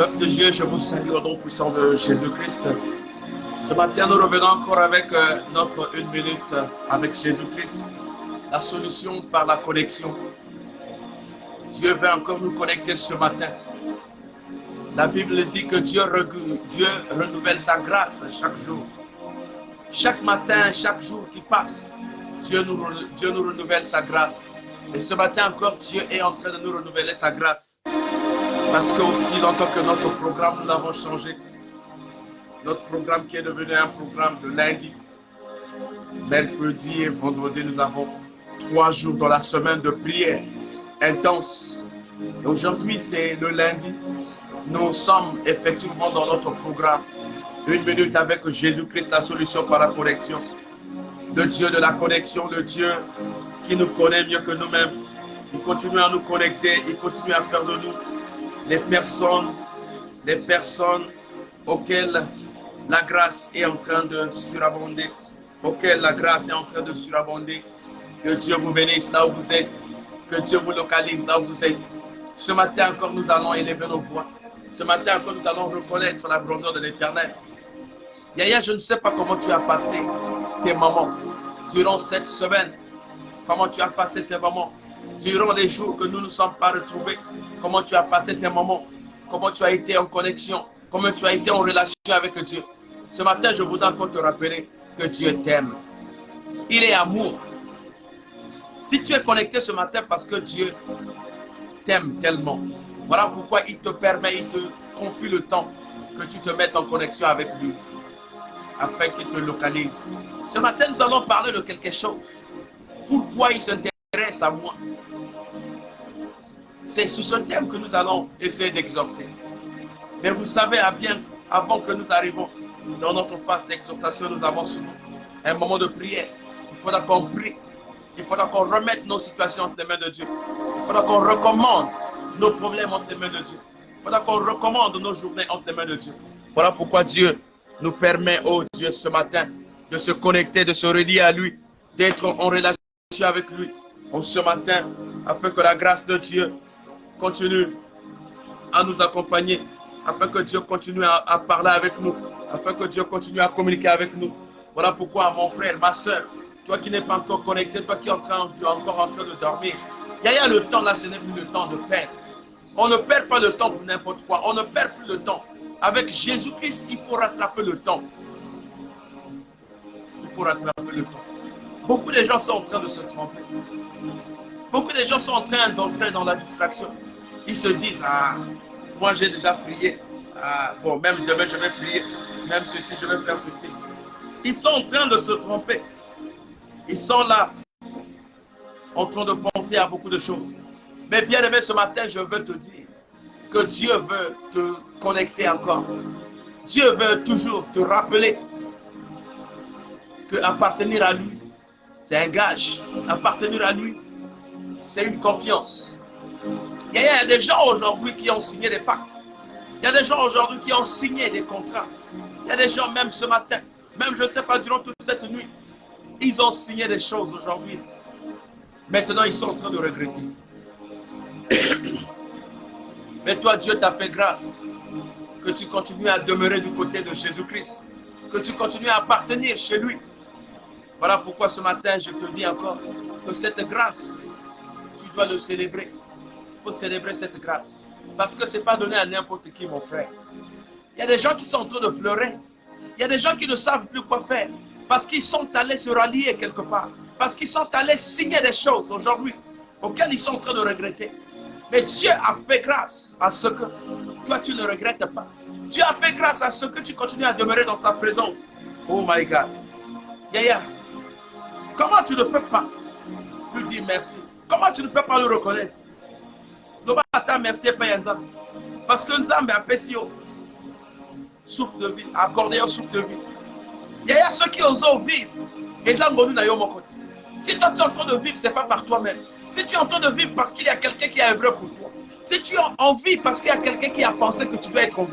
Peuple de Dieu, je vous salue au nom puissant de Jésus-Christ. Ce matin, nous revenons encore avec notre 1 minute avec Jésus-Christ. La solution par la connexion. Dieu veut encore nous connecter ce matin. La Bible dit que Dieu renouvelle sa grâce chaque jour. Chaque matin, chaque jour qui passe, Dieu nous renouvelle sa grâce. Et ce matin encore, Dieu est en train de nous renouveler sa grâce. Parce que aussi longtemps que notre programme, nous l'avons changé. Notre programme qui est devenu un programme de lundi, mercredi et vendredi, nous avons 3 jours dans la semaine de prière intense. Aujourd'hui, c'est le lundi. Nous sommes effectivement dans notre programme 1 minute avec Jésus-Christ, la solution par la connexion. Le Dieu de la connexion, le Dieu qui nous connaît mieux que nous-mêmes. Il continue à nous connecter, il continue à faire de nous les personnes auxquelles la grâce est en train de surabonder, Que Dieu vous bénisse là où vous êtes, que Dieu vous localise là où vous êtes. Ce matin encore, nous allons élever nos voix. Ce matin encore, nous allons reconnaître la grandeur de l'Éternel. Yaya, je ne sais pas comment tu as passé tes moments durant cette semaine. Comment tu as passé tes moments durant les jours que nous ne sommes pas retrouvés. Comment tu as passé tes moments. Comment tu as été en connexion. Comment tu as été en relation avec Dieu. Ce matin, je voudrais encore te rappeler que Dieu t'aime. Il est amour. Si tu es connecté ce matin parce que Dieu t'aime tellement, voilà pourquoi il te permet, il te confie le temps que tu te mettes en connexion avec lui, afin qu'il te localise. Ce matin, nous allons parler de quelque chose. Pourquoi il s'intéresse à moi? C'est sur ce thème que nous allons essayer d'exhorter. Mais vous savez, bien avant que nous arrivions dans notre phase d'exhortation, nous avons un moment de prière. Il faudra qu'on prie. Il faudra qu'on remette nos situations entre les mains de Dieu. Il faudra qu'on recommande nos problèmes entre les mains de Dieu. Il faudra qu'on recommande nos journées entre les mains de Dieu. Voilà pourquoi Dieu nous permet, oh Dieu, ce matin, de se connecter, de se relier à lui, d'être en relation avec lui, ce matin, afin que la grâce de Dieu continue à nous accompagner, afin que Dieu continue à parler avec nous, afin que Dieu continue à communiquer avec nous. Voilà pourquoi, mon frère, ma soeur, toi qui n'es pas encore connecté, toi qui es encore en train de dormir, Yaya, le temps là, ce n'est plus le temps de perdre. On ne perd pas le temps pour n'importe quoi. On ne perd plus le temps. Avec Jésus-Christ, il faut rattraper le temps. Il faut rattraper le temps. Beaucoup de gens sont en train de se tromper. Beaucoup de gens sont en train d'entrer dans la distraction. Ils se disent, ah, moi j'ai déjà prié. Ah, bon, même demain je vais prier. Même ceci, je vais faire ceci. Ils sont en train de se tromper. Ils sont là, en train de penser à beaucoup de choses. Mais bien aimé, ce matin, je veux te dire que Dieu veut te connecter encore. Dieu veut toujours te rappeler que appartenir à lui, c'est un gage. Appartenir à lui, c'est une confiance. Il y a des gens aujourd'hui qui ont signé des pactes. Il y a des gens aujourd'hui qui ont signé des contrats. Il y a des gens même ce matin, même je ne sais pas, durant toute cette nuit, ils ont signé des choses aujourd'hui. Maintenant, ils sont en train de regretter. Mais toi, Dieu t'a fait grâce que tu continues à demeurer du côté de Jésus-Christ, que tu continues à appartenir chez lui. Voilà pourquoi ce matin, je te dis encore que cette grâce, tu dois le célébrer. Il faut célébrer cette grâce. Parce que ce n'est pas donné à n'importe qui, mon frère. Il y a des gens qui sont en train de pleurer. Il y a des gens qui ne savent plus quoi faire. Parce qu'ils sont allés se rallier quelque part. Parce qu'ils sont allés signer des choses aujourd'hui auxquelles ils sont en train de regretter. Mais Dieu a fait grâce à ce que toi, tu ne regrettes pas. Dieu a fait grâce à ce que tu continues à demeurer dans sa présence. Oh my God. Yaya, comment tu ne peux pas lui dire merci? Comment tu ne peux pas le reconnaître? Merci, parce que nous avons un souffle de vie, accordéon souffle de vie. Il y a ceux qui osent vivre. Si toi tu es en train de vivre, ce n'est pas par toi-même. Si tu es en train de vivre parce qu'il y a quelqu'un qui a œuvré pour toi. Si tu es en vie parce qu'il y a quelqu'un qui a pensé que tu dois être en vie.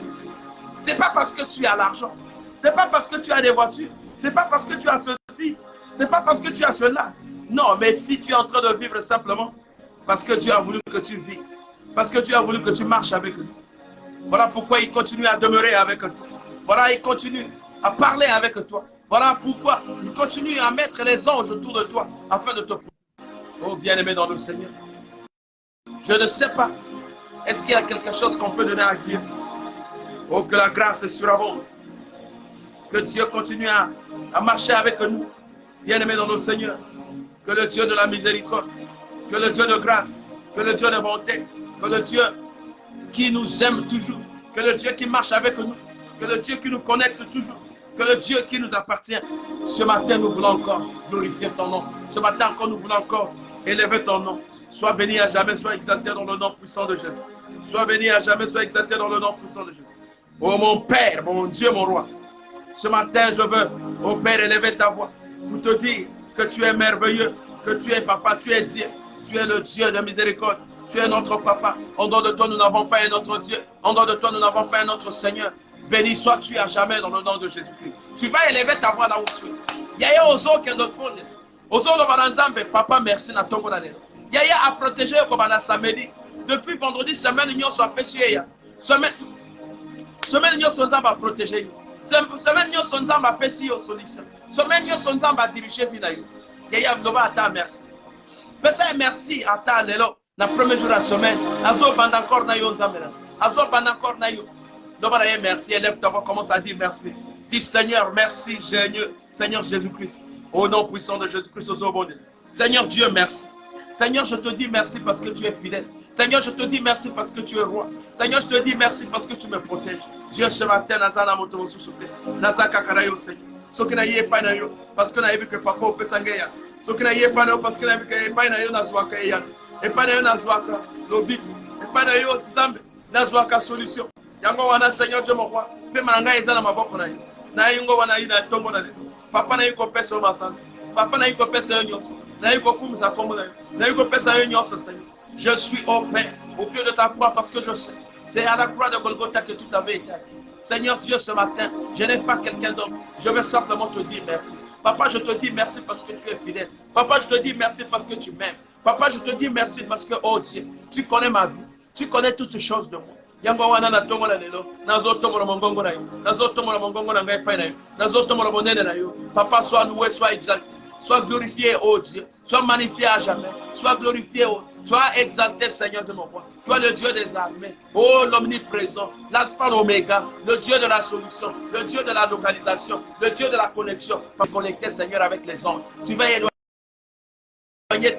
Ce n'est pas parce que tu as l'argent. Ce n'est pas parce que tu as des voitures. Ce n'est pas parce que tu as ceci. Ce n'est pas parce que tu as cela. Non, mais si tu es en train de vivre simplement parce que Dieu a voulu que tu vis. Parce que Dieu a voulu que tu marches avec lui. Voilà pourquoi il continue à demeurer avec toi. Voilà, il continue à parler avec toi. Voilà pourquoi il continue à mettre les anges autour de toi afin de te protéger. Oh bien-aimé dans le Seigneur, je ne sais pas, est-ce qu'il y a quelque chose qu'on peut donner à Dieu? Oh, que la grâce surabonde. Que Dieu continue à marcher avec nous, bien-aimé dans le Seigneur. Que le Dieu de la miséricorde, que le Dieu de grâce, que le Dieu de bonté, que le Dieu qui nous aime toujours, que le Dieu qui marche avec nous, que le Dieu qui nous connecte toujours, que le Dieu qui nous appartient. Ce matin, nous voulons encore glorifier ton nom. Ce matin encore, nous voulons encore élever ton nom. Sois béni à jamais, sois exalté dans le nom puissant de Jésus. Sois béni à jamais, sois exalté dans le nom puissant de Jésus. Oh mon Père, mon Dieu, mon roi. Ce matin, je veux, oh Père, élever ta voix pour te dire que tu es merveilleux, que tu es papa, tu es Dieu. Tu es le Dieu de miséricorde. Tu es notre papa. En dehors de toi, nous n'avons pas un autre Dieu. En dehors de toi, nous n'avons pas un autre Seigneur. Béni sois-tu à jamais dans le nom de Jésus-Christ. Tu vas élever ta voix là où tu es. Yaya ozo kendo pone. Ozo no bananzambe papa merci na tongo na lelo. Yaya a protégé ko bana samedi. Depuis vendredi semaine nyo so apesi ya. Semaine nyo so nzamba a protéger. Semaine nyo so nzamba apesi yo solution. Semaine nyo so nzamba diriger vina yo. Yaya ndoba ata merci. Pesa merci ata lelo na premier jour de la semaine. Azo banda encore na yo nzambe na. Azo banda encore na yo. Merci, élève ta voix, commence à dire merci. Dis Seigneur, merci, Seigneur Jésus-Christ. Au nom puissant de Jésus-Christ, au bon Dieu. Seigneur Dieu, merci. Seigneur, je te dis merci parce que tu es fidèle. Seigneur, je te dis merci parce que tu es roi. Seigneur, je te dis merci parce que tu me protèges. Dieu, ce matin, Nazana Moto Souté, Nazaka Karayo, Seigneur. Ce qui n'a pas nayo, parce que n'a vu que papa peut s'engager. Ce qui n'a pas nayo, parce que n'a vu que pas nayo, Nazwaka Yan. Et pas nayo, Nazwaka, Lobi. Et pas nayo, Zambe, Nazwaka solution. Yango wana Seigneur Dieu mon roi, pe mananga eza na maboko na yo. Na yingo wana ina tombo na lelo. Papa na yiko pesa masanga. Papa na yiko pesa nyonso. Na yiko kumza kombo na yo. Na yiko pesa nyonso Seigneur. Je suis au Père, au pied de ta croix parce que je sais. C'est à la croix de Golgotha que tout avait été acquis. Seigneur Dieu, ce matin, je n'ai pas quelqu'un d'autre. Je veux simplement te dire merci. Papa, je te dis merci parce que tu es fidèle. Papa, je te dis merci parce que tu m'aimes. Papa, je te dis merci parce que, oh Dieu, tu connais ma vie. Tu connais toutes choses de moi. Yango wana na tongo la lelo nazo tongo la mongongo na yo nazo tongo la mongongo na ngai pa na yo nazo tongo la bonene na yo papa sois loué sois exalté sois glorifié oh Dieu sois magnifié à jamais sois glorifié oh sois exalté Seigneur de mon roi toi le Dieu des armées oh l'omniprésent l'alpha l'oméga le Dieu de la solution le Dieu de la localisation le Dieu de la connexion pour connecter Seigneur avec les anges tu vas éloigner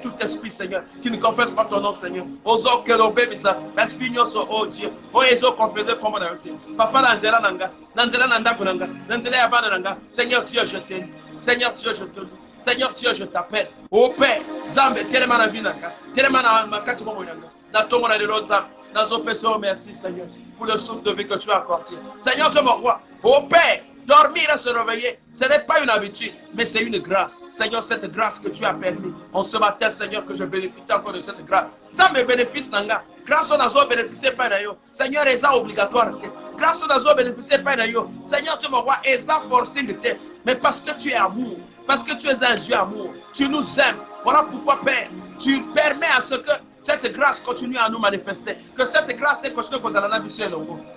tout esprit, Seigneur, qui ne confesse pas ton nom, Seigneur. Ozo kelobé bisa, esprit nyoso, oh Dieu. Oh Ezo confesse comme on a été. Papa nanzela nanga, nanzela nanda kunanga, nanzela yabana nanga. Seigneur Dieu, je t'aime. Seigneur Dieu, je te loue. Seigneur Dieu, je t'appelle. Oh Père, Zambe, tellement na vinanga, tellement na makati momo nanga. Na tomo na lelo Zambe, nazo peso merci Seigneur pour le souffle de vie que tu as accordé. Seigneur Dieu mon roi, oh Père. Dormir et se réveiller, ce n'est pas une habitude, mais c'est une grâce. Seigneur, cette grâce que tu as permis, en ce matin, Seigneur, que je bénéficie encore de cette grâce. Ça me bénéficie, Nanga. Grâce au nazo bénéficier pas d'ailleurs. Seigneur, c'est obligatoire. Grâce au nazo bénéficier pas d'ailleurs. Seigneur, tu me vois, et ça forcing de terre. Mais parce que tu es amour, parce que tu es un Dieu amour, tu nous aimes. Voilà pourquoi, Père, tu permets à ce que cette grâce continue à nous manifester. Que cette grâce continue à nous manifester.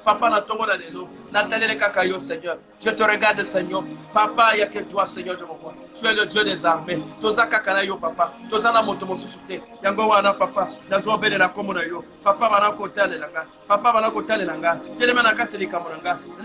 Papa, Seigneur. Je te regarde, Seigneur. Papa, il n'y a que toi, Seigneur de mon roi. Tu es le Dieu des armées. Papa. Papa.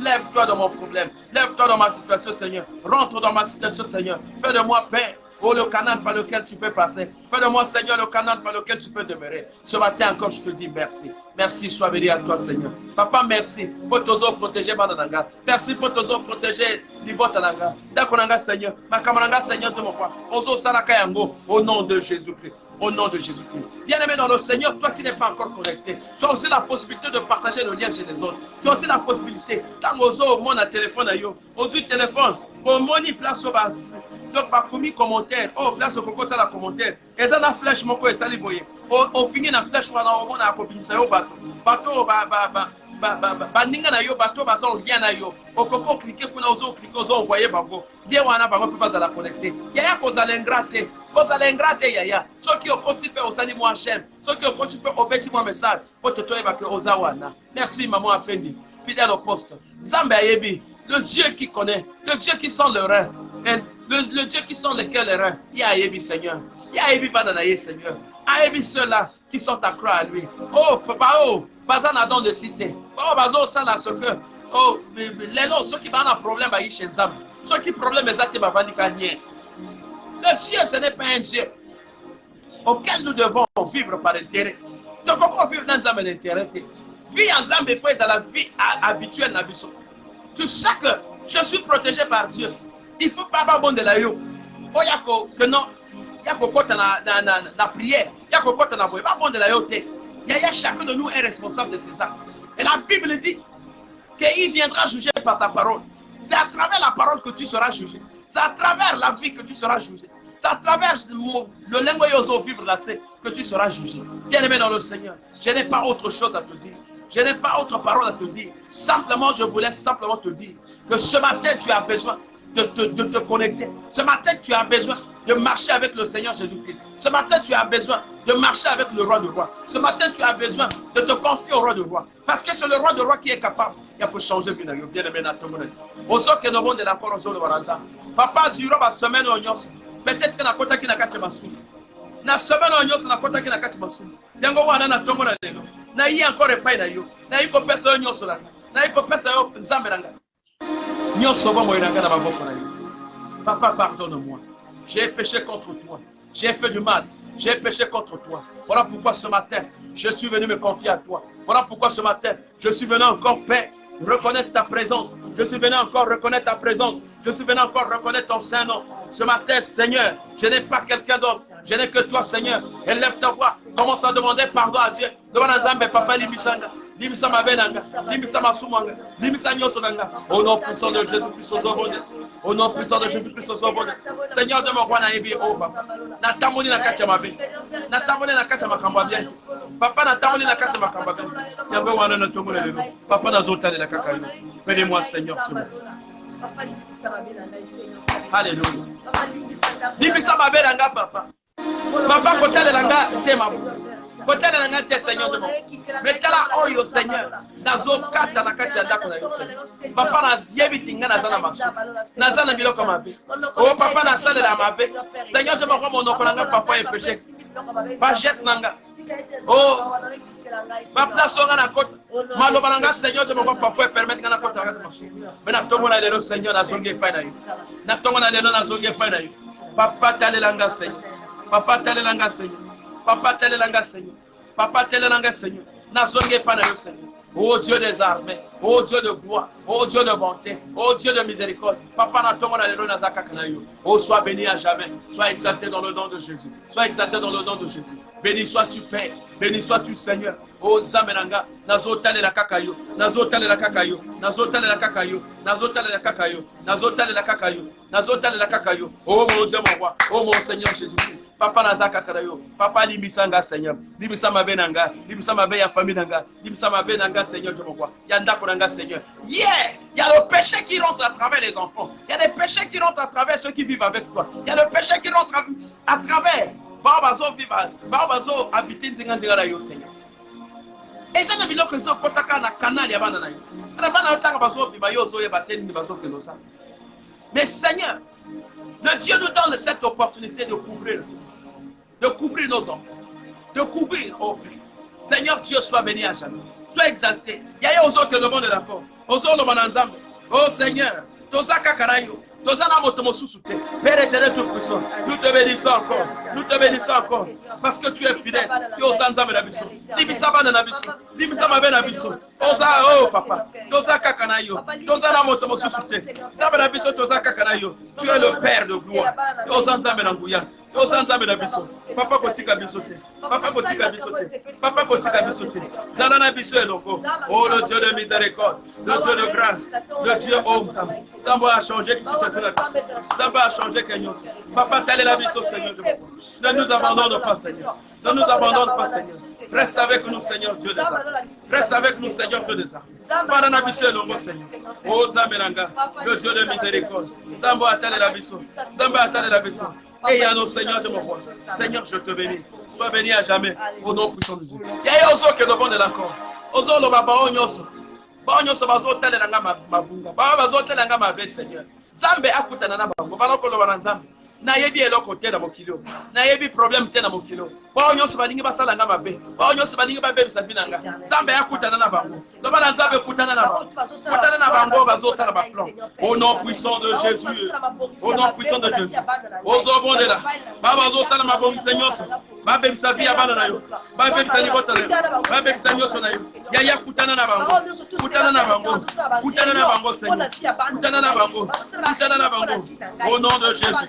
Lève-toi dans mon problème. Lève-toi dans ma situation, Seigneur. Rentre dans ma situation, Seigneur. Fais de moi paix. Oh, le canal par lequel tu peux passer. Fais de moi, Seigneur, le canal par lequel tu peux demeurer. Ce matin encore, je te dis merci. Merci, sois béni à toi, Seigneur. Papa, merci pour te protéger, Bananga. Merci pour te protéger, Libotananga. Dakonanga, Seigneur. Makamananga, Seigneur, de mon roi. Ozo Salakayango, au nom de Jésus-Christ. Au nom de Jésus-Christ. Bien-aimé dans le Seigneur, toi qui n'es pas encore connecté, tu as aussi la possibilité de partager le lien chez les autres. Tu as aussi la possibilité, quand Ozo, mon téléphone, Ozo téléphone, au moni place au bas. Donc, par commis commentaire, oh, place au coco, ça la commentaire. Et ça, la flèche, mon co, et ça, les voyez. Au fini, la flèche, on a copie, ça, au bateau. Bateau, baninga na yo bato bazo rien na yo okoko cliquer kuna ozo cliquer ozo envoyer bango die wana bango pe bazala connecter yaya kozala ingrate yaya soki okoti pe osali moi j'aime soki okoti pe obeti moi message po toto yeba ke oza wana. Merci maman Apendi fidèle au poste. Nzambe ayebi le Dieu qui connaît, le Dieu qui sent le rein, le Dieu qui sent les cœurs les reins. Ya ayebi Seigneur, ya ayebi badanaye Seigneur, ayebi ceux-là qui sont à croix à lui. Oh papa, oh bazana dans de cité, oh bazo ça là ce que oh les lots ceux qui ont un problème à y chez Nzambe, ceux qui problème exactement bavandi kanye. Le Dieu ce n'est pas un Dieu auquel nous devons vivre par intérêt. Donc comment vivre dans Nzambe d'intérêt? Vie en Nzambe est à la vie habituelle na biso. Tu sais que je suis protégé par Dieu. Il faut pas avoir bon de la yo. Oh yako que non, yako kota na prière, yako kota na boye, pas bon de la yo te. Yaya chacun de nous est responsable de ses actes. Et la Bible dit qu'il viendra juger par sa parole. C'est à travers la parole que tu seras jugé. C'est à travers la vie que tu seras jugé. C'est à travers le lingoyoso vivre là, c'est que tu seras jugé. Bien-aimé dans le Seigneur, je n'ai pas autre chose à te dire. Je n'ai pas autre parole à te dire. Simplement, je voulais simplement te dire que ce matin, tu as besoin de te connecter. Ce matin, tu as besoin de marcher avec le Seigneur Jésus-Christ. Ce matin, tu as besoin de marcher avec le roi de roi. Ce matin, tu as besoin de te confier au roi de roi. Parce que c'est le roi de roi qui est capable. Il peut changer bien aimé dans ton monde. Au sort que nous avons de l'accord au sol de Varanza. Papa, durant ma semaine au Nyos, peut-être que na kota qui n'a qu'à te masou. Na semaine au Nyos, na kota qui n'a qu'à te masou. Yango wana na ton monde. Na y encore pas na yo. Na y ko pesa au Nyos là. Na y ko pesa au Nzambelanga. Nyos sobo mo inanga na maboko na yo. Papa, pardonne-moi. J'ai péché contre toi. J'ai fait du mal. J'ai péché contre toi. Voilà pourquoi ce matin, je suis venu me confier à toi. Voilà pourquoi ce matin, je suis venu encore, Père, reconnaître ta présence. Je suis venu encore reconnaître ta présence. Je suis venu encore reconnaître ton Saint-Nom. Ce matin, Seigneur, je n'ai pas quelqu'un d'autre. Je n'ai que toi, Seigneur. Élève ta voix. Commence à demander pardon à Dieu. Demande à Zambé, Papa Libisanga. Limisa mabenanga, limisa masumanga, limisa nyosonanga. Au nom puissant de Jésus-Christ aux obonnes. Au nom puissant de Jésus-Christ aux obonnes. Seigneur de mon roi na ebi o papa. Na tamoni na kacha mabe. Na tamoni na kacha makamba bien. Papa na tamoni na kacha makamba bien. Yambe wana na tomo lelo. Papa na zotale na kaka yo. Bénis-moi Seigneur. Alléluia. Limisa mabenanga papa. Papa kotale langa tema. Kotala na ngate Seigneur de mon. Metala oyo Seigneur. Nazo kata na kati ya ndako na yo Seigneur. Papa na ziebi tinga na zana maso. Na zana biloko mabe. Oh papa na sale la mabe. Seigneur de mon roi mon okolanga papa e péché. Pas jet nanga. Oh. Ma place on na kota. Maloba nanga Seigneur de mon roi papa e permettre na kota na maso. Mais na tomo na lelo Seigneur na zonge pa na yo. Na tomo na lelo na zonge pa na yo. Papa tale langa Seigneur. Papa tale langa Seigneur. Papa telle langa Seigneur. Papa telle langa Seigneur. Nazonge pas na yo Seigneur. Oh Dieu des armées, oh Dieu de gloire, oh Dieu de bonté, oh Dieu de miséricorde. Papa na tomo na lelo na zakaka na yo. Oh sois béni à jamais. Sois exalté dans le nom de Jésus. Sois exalté dans le nom de Jésus. Béni sois-tu Père. Béni sois-tu Seigneur. Oh Nzamenanga, nazo tale la kakayo, nazo tale la kakayo, nazo tale la kakayo, nazo tale la kakayo, nazo tale la kakayo, nazo tale la kakayo. Oh mon Dieu mon roi, oh mon Seigneur Jésus-Christ. Papa nazaka karayo, papa limbisanga Seigneur, limbisa mabe nanga, limbisa mabe ya famille nanga, limbisa mabe nanga Seigneur de mon roi. Ya ndako nanga Seigneur. Yeah, il y a le péché qui rentre à travers les enfants. Il y a des péchés qui rentrent à travers ceux qui vivent avec toi. Il y a le péché qui rentre à travers Babazo vivre, Babazo habiter ndinga na yo Seigneur. Et ça ne veut que ça kotaka na canal ya bana na yo. Na bana otaka bazo biba yo zo ya bateni bazo kelosa. Mais Seigneur, le Dieu nous donne cette opportunité de couvrir nos enfants, de couvrir au Père. Seigneur Dieu, sois béni à jamais, sois exalté. Il y a aux autres le monde de la porte, aux autres le monde ensemble. Oh Seigneur, Tozaka Karayo, Tozana Motomosusute, Père éternel tout-puissant, nous te bénissons encore, nous te bénissons encore, parce que tu es fidèle, tu es au Sanzame Nabiso, Libisaba Nabiso, Libisama Benabiso, Oza, oh papa, Tozaka Kanayo, Tozana Motomosusute, Zaba Nabiso, Tozaka Kanayo, tu es le Père de gloire, tu es au Sanzame Nanguya. Papa kotika bisote, papa kotika bisote, papa kotika bisote. Zalana biso eloko. Oh le Dieu de miséricorde, le Dieu de grâce, le Dieu homme. Tambo a changé qui situation la vie. Tambo a changé Kenyon. Papa telle la biso Seigneur. Ne nous abandonne pas Seigneur. Ne nous abandonne pas Seigneur. Reste avec nous, Seigneur Dieu des armes. Reste avec nous, Seigneur Dieu des armes. Pendant la mission, le Seigneur. Oh, Zambelanga, le Dieu de miséricorde. Zambo attale la mission. Zambo attale la mission. Et à nos Seigneur de mon roi. Seigneur, je te bénis. Sois béni à jamais. Au nom puissant de Jésus. Il y a Ozo que nous avons de l'accord. Ozo le baba onyoso. Ba onyoso bazo tele nanga mabunga. Ba bazo tele nanga mabe Seigneur. Zambe akutana na bango. Ba lokolo bana Nzambe. Na yebi eloko te na mokilo. Na yebi problème te na mokilo. Ba onyoso balingi basala nga mabe. Ba onyoso balingi babe bisabina nga. Zambe akutana na bango. Loba na Nzambe kutana na bango. Kutana na bango bazo sala ba plan. Au nom puissant de Jésus. Au nom puissant de Jésus. Ozo bondela. Ba bazo sala mabongi Seigneur. Ba be bisabi abana na yo. Ba be bisani botale. Ba be bisani yo na yo. Ya kutana na bango. Kutana na bango. Kutana na bango Seigneur. Kutana na bango. Kutana na bango. Au nom de Jésus.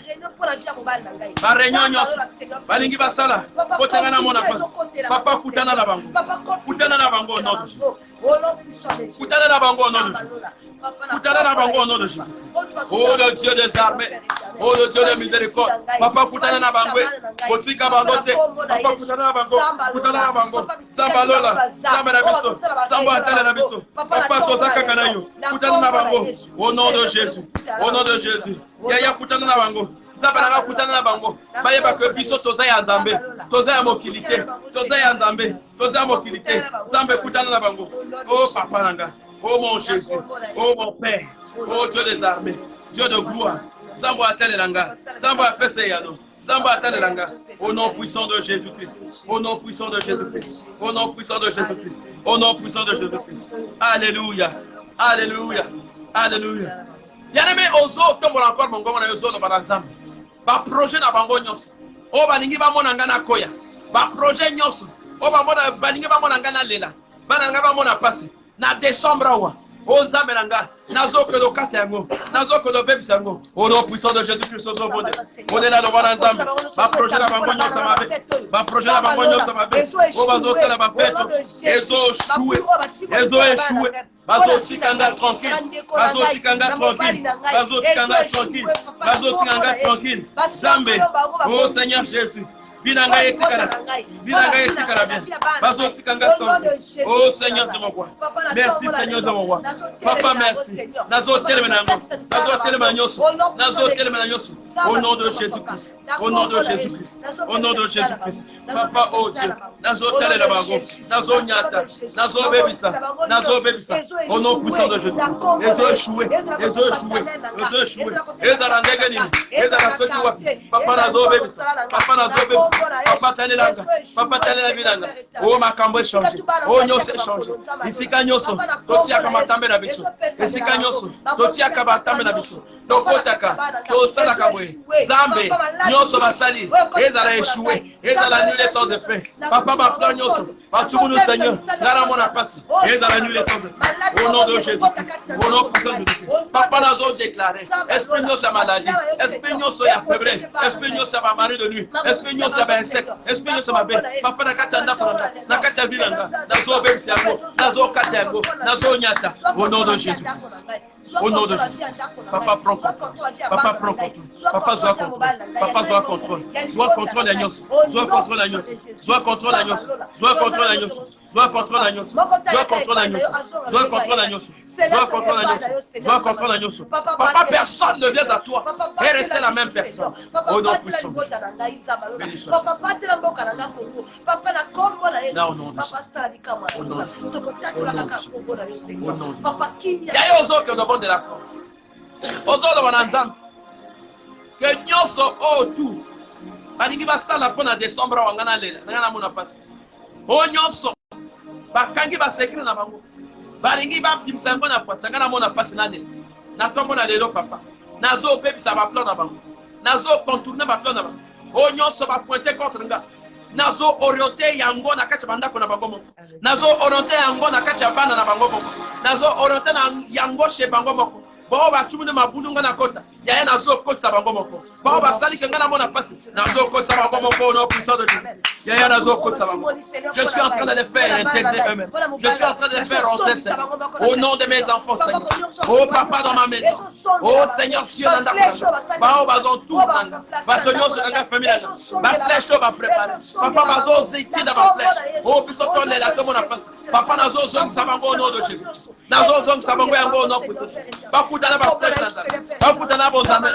Ba réunion nyonso. Balingi basala. Kotanga na mona passe. Papa kutana na bango. Kutana na bango au nom de Jésus. Kutana na bango au nom de Jésus. Kutana na bango au nom de Jésus. Oh le Dieu des armées. Oh le Dieu de miséricorde. Papa kutana na bango. Kotika bangote. Papa kutana na bango. Kutana na bango. Sambalola. Sambala biso. Samba atala na biso. Papa tozaka kanayo. Kutana na bango. Au nom de Jésus. Au nom de Jésus. Yaya kutana na bango. Zabala kutana na bango. Bayeba ke biso toza ya Nzambe. Toza ya mokilité. Toza ya Nzambe. Toza ya mokilité. Nzambe kutana na bango. Oh papa nanga. Oh mon Jésus. Oh mon Père. Oh Dieu des armées. Dieu de gloire. Zambo atele langa. Zambo apese yano. Zambo atele langa. Au nom puissant de Jésus-Christ. Au nom puissant de Jésus-Christ. Au nom puissant de Jésus-Christ. Au nom puissant de Jésus-Christ. Alléluia. Alléluia. Alléluia. Bien-aimé, ozo tombola encore mon gomo na yozo no banzambe. Ba projet na bango nyonso. O balingi ba mona ngana koya. Ba projet nyonso. O ba mona balingi ba mona ngana lela. Bana ngaba mona passe. Na décembre wa. O Nzambe nanga. Nazo que do kata yango. Nazo que do bebisa yango. Au nom puissant de Jésus-Christ ozo bonde. On est là devant Nzambe. Ba projet na bango nyonso mabe. Ba projet na bango nyonso mabe. O bazo sala ba fête. Ezo choué. Ezo échoué. Bazo tikanga tranquille. Bazo tikanga tranquille. Bazo tikanga tranquille. Bazo tikanga tranquille. Zambe. Oh Seigneur Jésus. Binanga etikala. Binanga etikala bien. Bazo tikanga santé. Oh Seigneur de mon roi. Merci Seigneur de mon roi. Papa merci. Nazo telemenango. Nazo telemanyoso. Nazo telemanyoso. Au nom de Jésus-Christ. Au nom de Jésus-Christ. Au nom de Jésus-Christ. Papa oh Dieu. Nazo telemango. Nazo nyata. Nazo bebisa. Nazo bebisa. Au nom puissant de Jésus. Ezo échoué. Ezo échoué. Ezo échoué. Ezala ndegeni. Ezala soki wapi. Papa nazo bebisa. Papa nazo bebisa. Papa talelanga. Papa talelanga. Oh makambo échangé. Oh nyose échangé. Isika nyoso. Totia kamatambe na biso. Isika nyoso. Totia kabatambe na biso. Tokotaka. Tosala kabwe. Zambe. Nyoso basali. Ezala échoué. Ezala annulé sans effet. Papa ba plan nyoso. Batumuno Seigneur. Ngara mona passe. Ezala annulé sans effet. Au nom de Jésus. Au nom puissant de Jésus. Papa nazo déclaré. Esprit nyoso maladie. Esprit nyoso ya faiblesse. Esprit nyoso ba mari de nuit. Esprit nyoso ba insecte. Esprit nyoso ba be. Papa na kati anda pranda. Na kati vilanga. Nazo bebisi yango. Nazo kati yango. Nazo nyata. Au nom de Jésus. Au nom de Jésus. Papa prend contrôle. Papa prend contrôle. Papa soit contrôle. Papa soit contrôle. Soit contrôle l'agneau. Soit contrôle l'agneau. Soit contrôle l'agneau. Soit contrôle l'agneau. Soit contrôle l'agneau. Soit contrôle l'agneau. Soit contrôle l'agneau. Soit contrôle l'agneau. Soit contrôle l'agneau. Papa, personne ne vient à toi et rester la même personne. Au nom puissant. Béni soit. Papa na kombo na Yesu. Papa sala dikama. Au nom de Papa kimia. Ya yozo que nous de la croix. Ozo lo bananzam. Que nyoso o tu. Balingi basala pona décembre wangana lela. Ngana mona passe. O nyoso. Bakangi ba secret na bango. Balingi ba pimsa ngona kwatsa ngana mona passe na lela. Na tombo na lelo papa. Nazo pepisa ba plan na bango. Nazo contourner ba plan na bango. O nyoso ba pointer contre nga. Nazo orienté yango na kati banda ko na bango moko. Nazo orienté yango na kati banda na bango moko. Nazo orienté na yango chez bango moko. Bao ba tumune mabulunga na kota. Ya nazo kotsa bango moko. Bao ba sali kenga na mona pasi. Nazo kotsa bango moko no puissant de Dieu. Yaya Nazo Kota Bango. Je suis en train de les faire intégrer eux-mêmes. Je suis en train de les faire rentrer, Seigneur. Au nom de mes enfants, Seigneur. Oh papa dans ma maison. Oh Seigneur, Dieu dans ta Bao Bazon tout. Batonio sur la famille. Ma flèche va préparer. Papa Bazo Ziti dans ma flèche. Oh, puis on est là comme on a fait. Papa Nazo Zong Sabango au nom de Jésus. Nazo Zong Sabango au nom de Jésus. Bakutana ba flèche. Bakutana Bozame.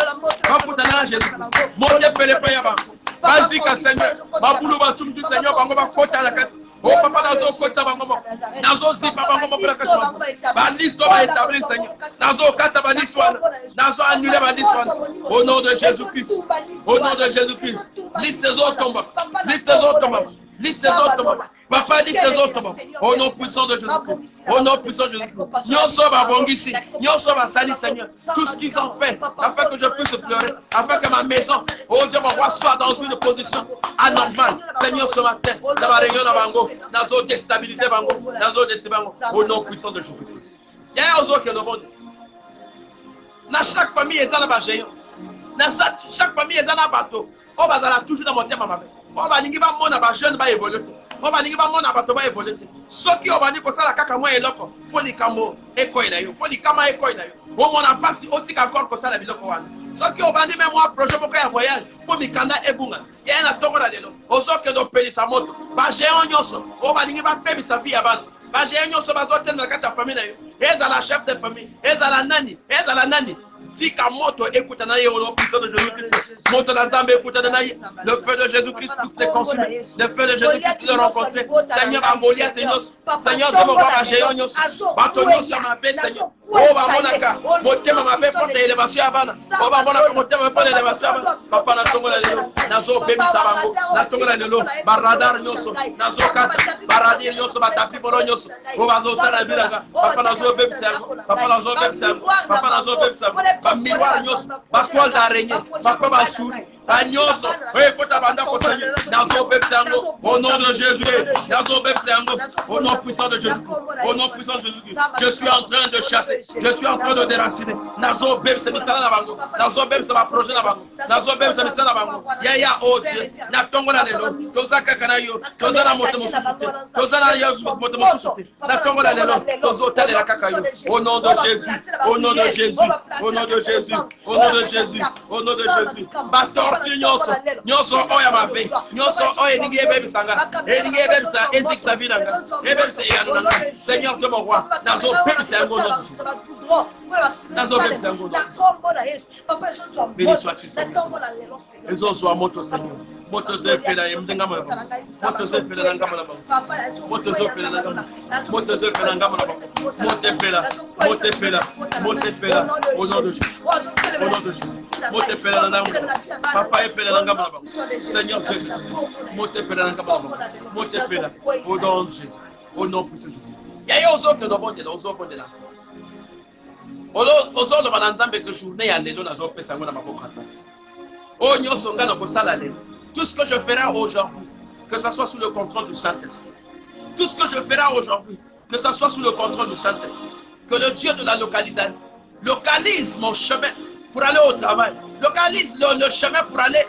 Bakutana Jésus. Moye Pelepe Yaba. Vas-y, Seigneur. Baboulou Batum du Seigneur. Bango Bakota la kate. Oh papa Nazo Kota Bango. Nazo Zipa Bango pour la kate. Balisto va établir, Seigneur. Nazo Kata Baliswan. Nazo annulé Baliswan. Au nom de Jésus-Christ. Au nom de Jésus-Christ. Liste tes autres tombes. Liste tes autres tombes. Liste tes autres tombes. Papa, liste tes autres tombes. Au nom puissant de Jésus-Christ. Au nom puissant de Jésus-Christ. Nous sommes à Bongisi. Nous sommes à Sali, Seigneur. Tout ce qu'ils ont fait, afin que je puisse pleurer, afin que ma maison, oh Dieu, mon roi, soit dans une position anormale. Seigneur, ce matin, dans la réunion de Bango, nous avons déstabilisé Bango, nous avons déstabilisé Bango. Au nom puissant de Jésus-Christ. Il y a aux autres qui le monde. Dans chaque famille, il y a un géant. Dans chaque famille, il y a un bateau. On va toujours dans mon thème, maman. On va dire que mon jeune va évoluer. On va dire que mon bateau va évoluer. Ceux qui ont dit que ça, la caca, moi, et l'autre, il faut les camo et quoi il a eu. Il faut les camo et quoi il a eu. Bon, on n'a pas si aussi encore que ça, la vidéo. Ceux qui ont dit, même moi, projet pour un voyage, il faut mes canards et boum. Il y a un tour là-dedans. Aux autres qui ont payé sa moto. Bah, j'ai un yosso. On va dire qu'il va payer sa vie avant. Bah, j'ai un yosso, bah, dans la famille. Et à la chef de famille. Et à la nani. Et à la nani. Si Kamoto écoute un aïe au nom puissant de Jésus-Christ, monte la dame écoute un aïe, le feu de Jésus-Christ puisse les consumer, le feu de Jésus-Christ puisse les rencontrer. Seigneur, à Goliath et Nos, Seigneur, de mon roi, à Géon, Batonio, ça m'a fait, Seigneur. Oh, va monaka, mon thème m'a fait pour l'élévation à Bana. Oh, va monaka, mon thème pour l'élévation à Bana. Papa, na tongo la lelo, nazo baby sabango, na tongo la lelo, baradar nyoso, nazo kata, baradir nyoso, batapi bolo nyoso. Oh, va zo sala bilanga, papa nazo baby sango, papa nazo baby sango, papa nazo baby sango. Ba miroir nyoso, ba toile d'araignée, ba quoi ba souris, ba nyoso. Oui, pour ta bande pour Seigneur, nazo baby sango, au nom de Jésus, nazo baby sango, au nom puissant de Jésus, au nom puissant de Jésus. Je suis en train de chasser. Je suis en train de déraciner. Nazo bem se misala na bango. Nazo bem se va projet na bango. Nazo bem se misala na bango. Ya oh Dieu. Na tongo na lelo. Toza kakana yo. Toza na moto mosusu. Toza na yo moto mosusu. Na tongo na lelo. Tozo tele la kakayo. Au nom de Jésus. Au nom de Jésus. Au nom de Jésus. Au nom de Jésus. Au nom de Jésus. Ba torti nyonso. Nyonso oya mabe. Nyonso oya ningi bem sanga. Ningi bem sa ezik sa vida nga. Bem se ya nanga. Seigneur Dieu mon roi. Nazo bem se ngo no. Béni sois-tu, Seigneur. Les autres soient moto, Seigneur. Moto zepela yemdengama. Moto zepela ngama la baba. Moto zepela ngama. Moto zepela ngama la baba. Motepela, motepela, motepela. Au nom de Jésus. Au nom de Jésus. Motepela ngama. Papa epela ngama la baba. Seigneur Jésus. Motepela ngama la baba. Motepela. Au nom de Jésus. Au nom de Jésus. Il y a aux autres de bon Dieu, aux autres de là. Ozolo bananzambe que journée ya lelo na zo pesa ngona makokata. Oh nyoso ngana ko sala lelo. Tout ce que je ferai aujourd'hui, que ça soit sous le contrôle du Saint-Esprit. Tout ce que je ferai aujourd'hui, que ça soit sous le contrôle du Saint-Esprit. Que le Dieu de la localisation localise mon chemin pour aller au travail. Localise le chemin pour aller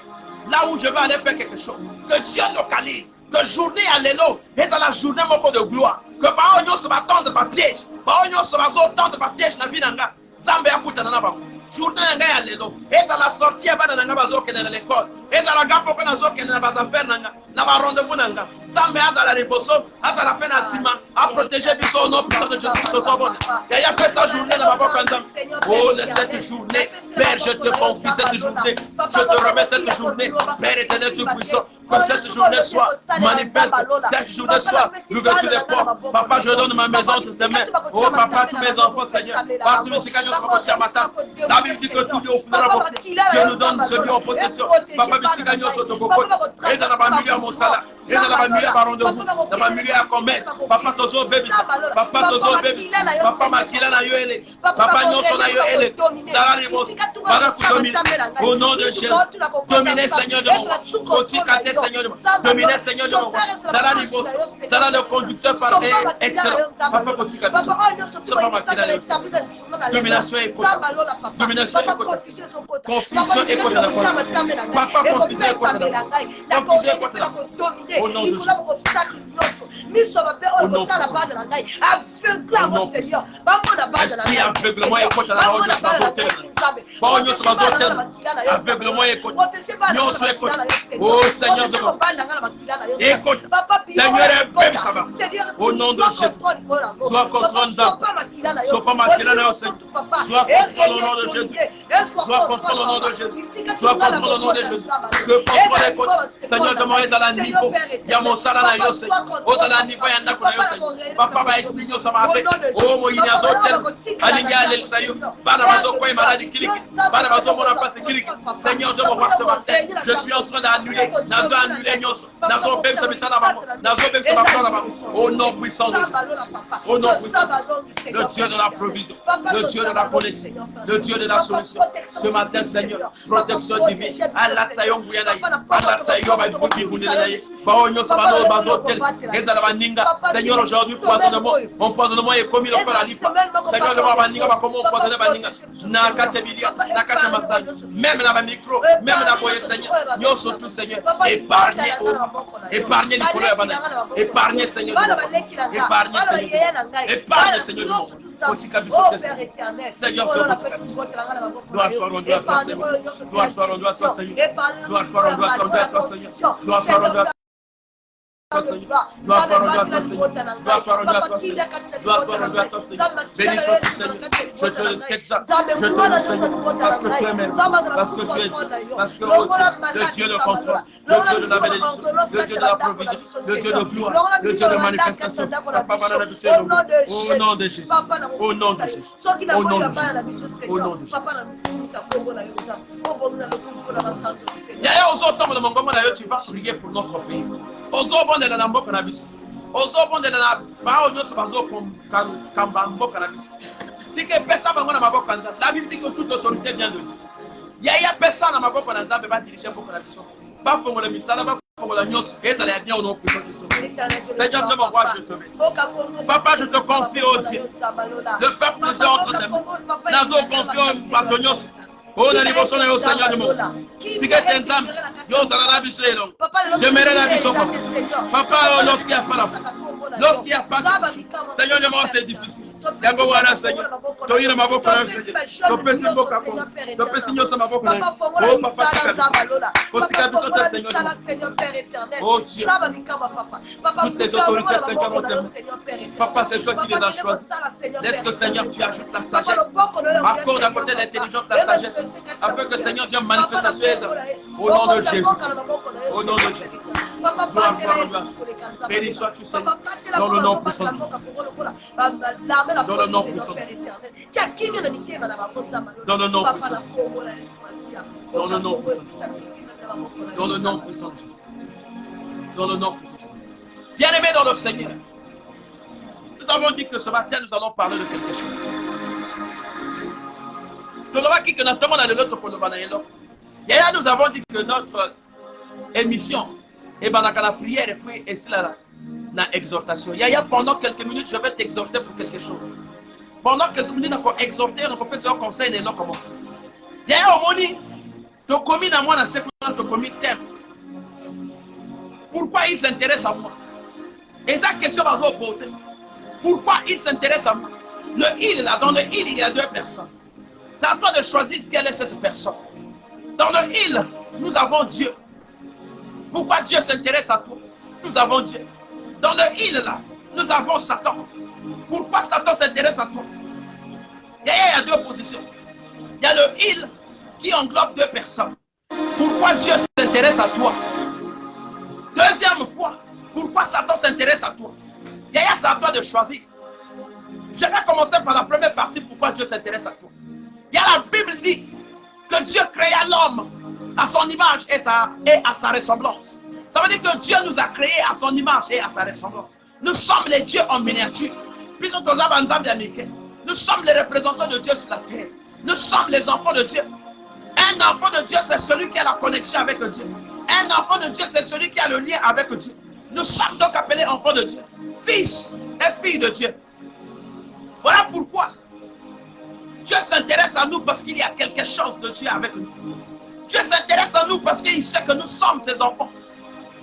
là où je vais aller faire quelque chose. Que Dieu localise. Que journée à l'élo, et à la journée mon de gloire. Que par on se va tendre par piège. Par on se va tendre par piège na binanga. Zambe ya kuta na ba. Journée nga ya l'élo. Et à la sortie ya bana nga bazo ke na l'école. Et à la gapo ko na zo ke na ba affaire nanga. Na ba rendez-vous nanga. Zambe à la riboso, à la peine à ciment, à protéger biso non puissant de Jésus Christ au bon. Et ya fait sa journée na ba kanda. Oh, cette journée, Père, je te confie cette journée. Je te remets cette journée. Père éternel tout puissant. Que cette journée soit manifeste, cette journée soit l'ouverture des portes. Papa, je donne ma maison entre tes mains. Oh papa, tous mes enfants, Seigneur. Partout, mes chicanos, papa, matin. La Bible dit que tout Dieu offrira à votre Dieu nous donne ce lieu en possession. Papa, mes chicanos, sur ton coco. Et dans la milieu à mon salaire. Et dans la milieu à ma rendez-vous. Dans la milieu à commettre. Papa, tozo bébé. Papa, tozo bébé. Papa, makila na yoele. Papa, nyoso na yoele. Sarah les bosses. Au nom de Jésus. Dominez, Seigneur de mon Seigneur, dominer Seigneur de mon roi. Zala le conducteur par excellent. Papa Kotika. Domination et côté. Domination et côté. Confusion et côté. Papa confusion ekota na confusion ekota na au nom de Jésus. Esprit aveuglement ekota na au nyonso bazotelema bao nyonso bazotelema aveuglement ekota nyonso ekota oh Seigneur de mon écoute Seigneur ebebisa ba au nom de Jésus sois contrôle dans sois pas makila na yo Seigneur sois contrôle au nom de Jésus sois contrôle au nom de Jésus sois contrôle au nom de Jésus que contrôle ekota Seigneur de mon ezala niveau ya mosala na yo Seigneur ozala niveau ya ndako na yo Seigneur papa ba explique nyonso mabe oh moyini azotelema alingi alelisa yo bana bazokoya maladi kiliki bana bazomona pasi kiliki Seigneur Dieu mon roi ce matin je suis en train d'annuler nazo annuler nyonso nazo bemisa misala bango nazo bemisa bakona bango au nom puissant de Jésus au nom puissant le Dieu de la provision le Dieu de la connexion le Dieu de la solution ce matin Seigneur protection divine Allah tsayongu yana Allah tsayo ba ibuki hunela ye bao nyonso bano bazotel ezala baninga Seigneur aujourd'hui empoisonnement est commis le feu la life Seigneur de baninga ba comment empoisonner baninga na kate bilia na kate masai même dans ma micro même dans boye Seigneur nyonso tout Seigneur épargnez épargnez les couleurs épargnez Seigneur épargnez Seigneur épargnez Seigneur du monde Seigneur gloire soit rendue à toi Seigneur gloire soit rendue à toi Seigneur gloire soit rendue à toi Seigneur gloire soit rendue à toi béni sois-tu Seigneur, je te t'exalte, je te loue Seigneur, parce que tu es merveilleux, parce que tu es Dieu, parce que le Dieu de contrôle, le Dieu de la bénédiction, le Dieu de la provision, le Dieu de gloire, le Dieu de manifestation, au nom de Jésus, au nom de Jésus, au nom de Jésus, au nom de Jésus. Yaya ozotombola mongongo na yo, tu vas prier pour notre pays. Ozobondela na mboka na biso. Ozobondela na bao nyonso bazokamba mboka na biso. Sike pesa bango na maboko nzambe. La Bible dit que toute autorité vient de Dieu. Yaya pesa na maboko na nzambe ba diriger mboka na biso. Ba fongola misala ba fongola nyonso. Ezala bien au nom puissant de Jésus. Seigneur Dieu mon roi, je te bénis. Papa, je te confie au Dieu. Le peuple de Dieu entre tes mains. Nazo confie au nyonso. Oh, na liboso na yo Seigneur de mon. Sike tenzam. Yo zala na biso elo. Demere na biso. Papa, lorsqu'il n'y a pas la foi. Lorsqu'il n'y a pas de Seigneur de moi, c'est difficile. Yango wana Seigneur. Toyina maboko na Seigneur. Topesi mboka ko. Topesi nyosa maboko na. Oh papa sika. Kotika biso te Seigneur. Oh Dieu. Toutes les autorités Seigneur ont été. Papa, c'est toi qui les as choisis. Laisse que Seigneur tu ajoutes la sagesse. Accorde à côté l'intelligence la sagesse. Afin que Seigneur Dieu manifeste sa suez. Au nom de Jésus. Au nom de Jésus. Gloire soit rendue. Béni sois-tu Seigneur. Dans le nom puissant de Jésus. Dans le nom puissant de Jésus. Dans le nom puissant de Jésus. Dans le nom puissant de Jésus. Dans le nom puissant de Jésus. Dans le nom puissant de Jésus. Bien-aimés dans le Seigneur, nous avons dit que ce matin nous allons parler de quelque chose. Nous avons dit que notre émission est dans la prière et puis et cela la exhortation. Pendant quelques minutes, je vais t'exhorter pour quelque chose. Pendant quelques minutes, on va exhorter, on peut faire un conseil et non comment. Pourquoi il s'intéresse à moi? Et la question va se poser. Pourquoi il s'intéresse à moi? Le il là, dans le il y a deux personnes. C'est à toi de choisir quelle est cette personne. Dans le il, nous avons Dieu. Pourquoi Dieu s'intéresse à toi? Nous avons Dieu. Dans le il là, nous avons Satan. Pourquoi Satan s'intéresse à toi? Il y a deux positions. Il y a le il qui englobe deux personnes. Pourquoi Dieu s'intéresse à toi? Deuxième fois, pourquoi Satan s'intéresse à toi? C'est à toi de choisir. Je vais commencer par la première partie, pourquoi Dieu s'intéresse à toi. La Bible dit que Dieu créa l'homme à son image et à sa ressemblance. Ça veut dire que Dieu nous a créés à son image et à sa ressemblance. Nous sommes les dieux en miniature. Nous sommes les représentants de Dieu sur la terre. Nous sommes les enfants de Dieu. Un enfant de Dieu, c'est celui qui a la connexion avec Dieu. Un enfant de Dieu, c'est celui qui a le lien avec Dieu. Nous sommes donc appelés enfants de Dieu, fils et filles de Dieu. Voilà pourquoi Dieu s'intéresse à nous, parce qu'il y a quelque chose de Dieu avec nous. Dieu s'intéresse à nous parce qu'il sait que nous sommes ses enfants.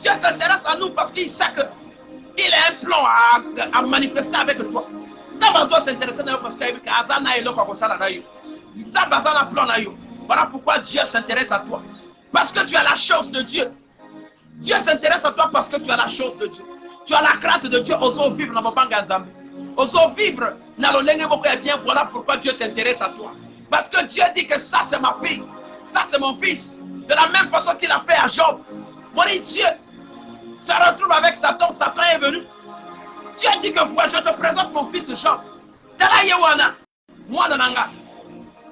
Dieu s'intéresse à nous parce qu'il sait qu'il a un plan à manifester avec toi. Zabazo s'intéresse à nous parce qu'il a un plan. Voilà pourquoi Dieu s'intéresse à toi. Parce que tu as la chose de Dieu. Dieu s'intéresse à toi parce que tu as la chose de Dieu. Tu as la crainte de Dieu. Oso vivre dans mon banganzam. Oso vivre dans le lengue moko bien. Voilà pourquoi Dieu s'intéresse à toi. Parce que Dieu dit que ça c'est ma fille. Ça c'est mon fils. De la même façon qu'il a fait à Job. Mon Dieu se retrouve avec Satan. Satan est venu. Dieu dit que voilà, je te présente mon fils Job. Dala yewana. Moi nananga.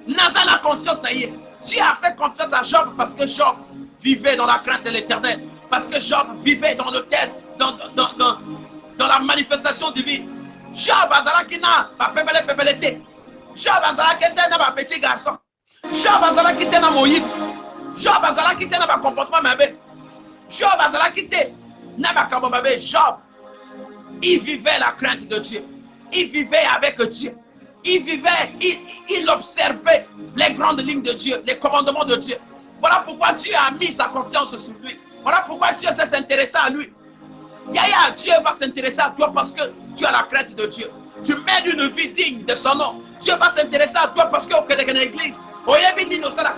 Naza la conscience naïe. Dieu a fait confiance à Job parce que Job vivait dans la crainte de l'Éternel. Parce que Job vivait dans le tête, dans la manifestation divine. Job azalaki na ba pepelete. Job azalaki te na ba petit garçon. Job azalaki te na moyib. Job azalaki te na ba comportement mabe. Job azalaki te na ba kabobabe. Job, il vivait la crainte de Dieu. Il vivait avec Dieu. Il vivait, il observait les grandes lignes de Dieu, les commandements de Dieu. Voilà pourquoi Dieu a mis sa confiance sur lui. Voilà pourquoi Dieu s'est intéressé à lui. Yaya, Dieu va s'intéresser à toi parce que tu as la crainte de Dieu. Tu mènes une vie digne de son nom. Dieu va s'intéresser à toi parce que tu es dans l'église.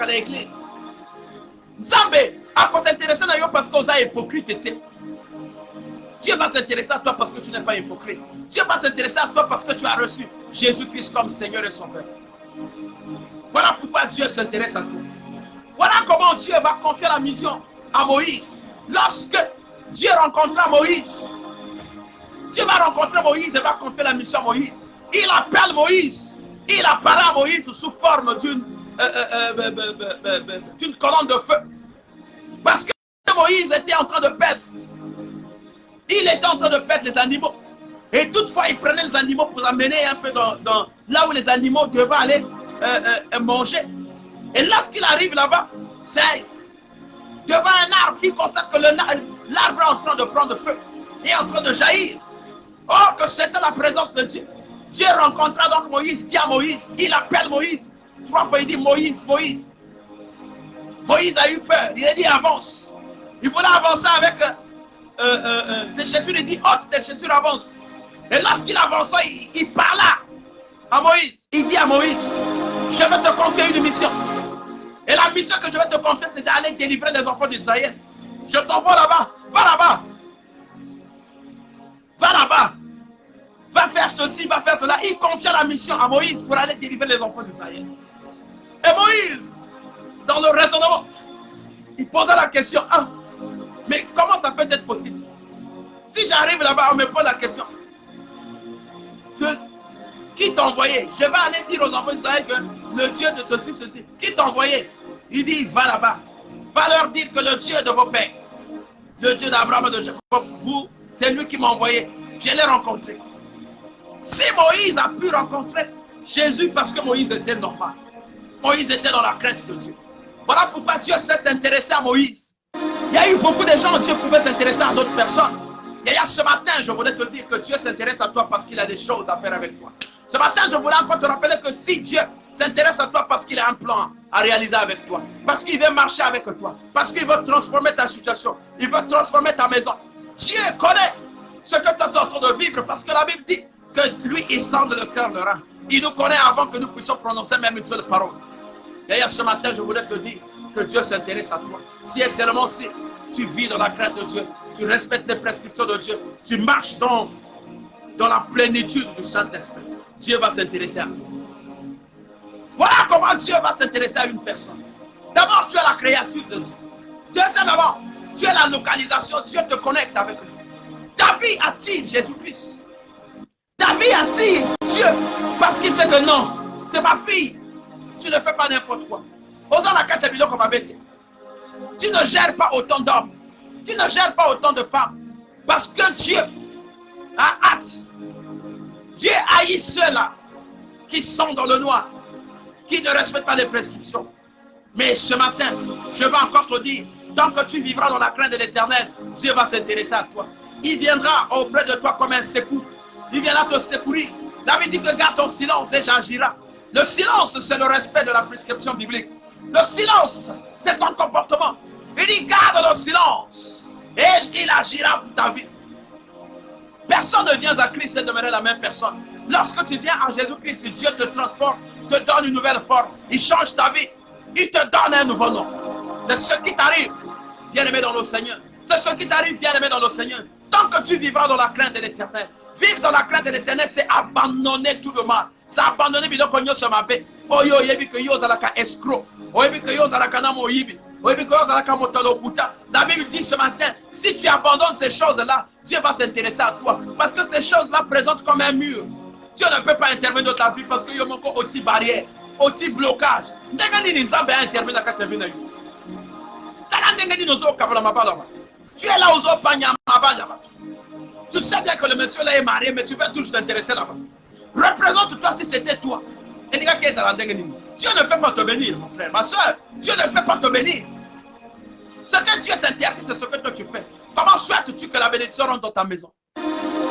L'église. Nzambe, à s'intéresser à toi parce que tu es hypocrite. Dieu va s'intéresser à toi parce que tu n'es pas hypocrite. Dieu va s'intéresser à toi parce que tu as reçu Jésus-Christ comme Seigneur et Sauveur. Voilà pourquoi Dieu s'intéresse à toi. Voilà comment Dieu va confier la mission à Moïse. Lorsque Dieu rencontra Moïse, Dieu va rencontrer Moïse et va confier la mission à Moïse. Il appelle Moïse. Il apparaît à Moïse sous forme d'une colonne de feu. Parce que Moïse était en train de perdre. Il était en train de perdre les animaux. Et toutefois, il prenait les animaux pour amener un peu dans là où les animaux devaient aller manger. Et lorsqu'il arrive là-bas, c'est devant un arbre, il constate que l'arbre est en train de prendre feu et en train de jaillir. Or que c'était la présence de Dieu. Dieu rencontra donc Moïse, dit à Moïse, il appelle Moïse. 3 fois il dit Moïse, Moïse. Moïse a eu peur, il a dit avance. Il voulait avancer avec... c'est Jésus lui dit ôte tes chaussures, avance. Et lorsqu'il avançait, il parla à Moïse. Il dit à Moïse, je vais te confier une mission. Et la mission que je vais te confier, c'est d'aller délivrer les enfants d'Israël. Je t'envoie là-bas, va là-bas. Va là-bas. Va faire ceci, va faire cela. Il confia la mission à Moïse pour aller délivrer les enfants d'Israël. Et Moïse, dans le raisonnement, il posa la question, ah, mais comment ça peut être possible? Si j'arrive là-bas, on me pose la question. Qui t'a envoyé? Je vais aller dire aux enfants d'Israël que le Dieu de ceci, ceci. Qui t'a envoyé? Il dit, va là-bas. Va leur dire que le Dieu de vos pères, le Dieu d'Abraham et de Jacob, vous, c'est lui qui m'a envoyé. Je l'ai rencontré. Si Moïse a pu rencontrer Jésus parce que Moïse était normal. Moïse était dans la crainte de Dieu. Voilà pourquoi Dieu s'est intéressé à Moïse. Il y a eu beaucoup de gens, Dieu pouvait s'intéresser à d'autres personnes. Et ce matin, je voulais te dire que Dieu s'intéresse à toi parce qu'il a des choses à faire avec toi. Ce matin, je voulais encore te rappeler que si Dieu s'intéresse à toi parce qu'il a un plan à réaliser avec toi, parce qu'il veut marcher avec toi, parce qu'il veut transformer ta situation, il veut transformer ta maison. Dieu connaît ce que tu es en train de vivre parce que la Bible dit que lui, il sonde le cœur, le rein. Il nous connaît avant que nous puissions prononcer même une seule parole. Et ce matin, je voulais te dire que Dieu s'intéresse à toi. Si et seulement si tu vis dans la crainte de Dieu, tu respectes les prescriptions de Dieu, tu marches dans la plénitude du Saint-Esprit, Dieu va s'intéresser à toi. Voilà comment Dieu va s'intéresser à une personne. D'abord, tu es la créature de Dieu. Deuxièmement, tu es la localisation. Dieu te connecte avec lui. David attire Jésus-Christ. David attire Dieu parce qu'il sait que non, c'est ma fille. Tu ne fais pas n'importe quoi. Osant la carte vidéo comme avec. Tu ne gères pas autant d'hommes. Tu ne gères pas autant de femmes. Parce que Dieu a hâte. Dieu haït ceux-là qui sont dans le noir, qui ne respectent pas les prescriptions. Mais ce matin, je vais encore te dire, tant que tu vivras dans la crainte de l'Éternel, Dieu va s'intéresser à toi. Il viendra auprès de toi comme un secours. Il viendra te secourir. David dit que garde ton silence et j'agirai. Le silence, c'est le respect de la prescription biblique. Le silence, c'est ton comportement. Il dit, garde le silence. Et il agira pour ta vie. Personne ne vient à Christ et demeurer la même personne. Lorsque tu viens à Jésus-Christ, Dieu te transforme, te donne une nouvelle forme. Il change ta vie. Il te donne un nouveau nom. C'est ce qui t'arrive, bien-aimé dans le Seigneur. C'est ce qui t'arrive, bien-aimé dans le Seigneur. Tant que tu vivras dans la crainte de l'Éternel. Vivre dans la crainte de l'Éternel, c'est abandonner tout le mal. C'est abandonner biloko nyonso mabe. Oyo yebi que yo zalaka escroc. Oyebi que yo zalaka na moyibi. Oyebi que yo zalaka motolo puta. La Bible dit ce matin, si tu abandonnes ces choses-là, Dieu va s'intéresser à toi. Parce que ces choses-là présentent comme un mur. Dieu ne peut pas intervenir dans ta vie parce que yo manque aussi barrière, aussi blocage. Ndengani ni nzambe a intervenir dans ta vie na yo. Tala ndengani nozo kabala mabala. Tu es là aux opanya mabala. Tu sais bien que le monsieur là est marié, mais tu veux toujours t'intéresser là-bas. Représente-toi si c'était toi. Et dis que Dieu ne peut pas te bénir, mon frère, ma soeur. Dieu ne peut pas te bénir. Ce que Dieu t'interdit, c'est ce que toi tu fais. Comment souhaites-tu que la bénédiction rentre dans ta maison?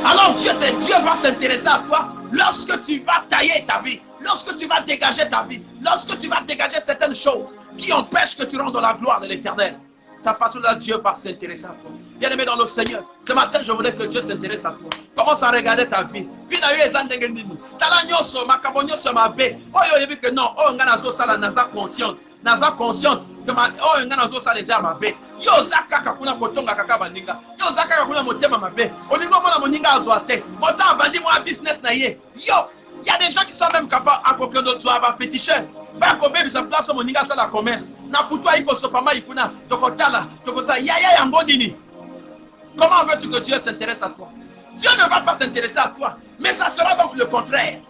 Alors Dieu va s'intéresser à toi lorsque tu vas tailler ta vie, lorsque tu vas dégager ta vie, lorsque tu vas dégager certaines choses qui empêchent que tu rentres dans la gloire de l'Éternel. Ça part là, Dieu va s'intéresser à toi. Bien-aimé dans le Seigneur, ce matin, je voudrais que Dieu s'intéresse à toi. Commence à regarder ta vie. Vie na yo ezandengendini. Tala nyoso makabo nyoso mabe. Oyo yebi que non, oh ngana zo sala naza consciente. Naza consciente que oh ngana zo sala les mabe. Yo zakaka kuna kotonga kaka bandinga. Yo zakaka kuna motema mabe. Olingo mona moninga azoate. Mota bandi mo business na ye. Yo, il y a des gens qui sont même capables à quelqu'un d'autre soit féticheur. Ba ko bebi sa place moninga sala commerce. Na kutwa iko sopama ikuna tokotala yaya yango dini. Comment veux-tu que Dieu s'intéresse à toi? Dieu ne va pas s'intéresser à toi, mais ça sera donc le contraire.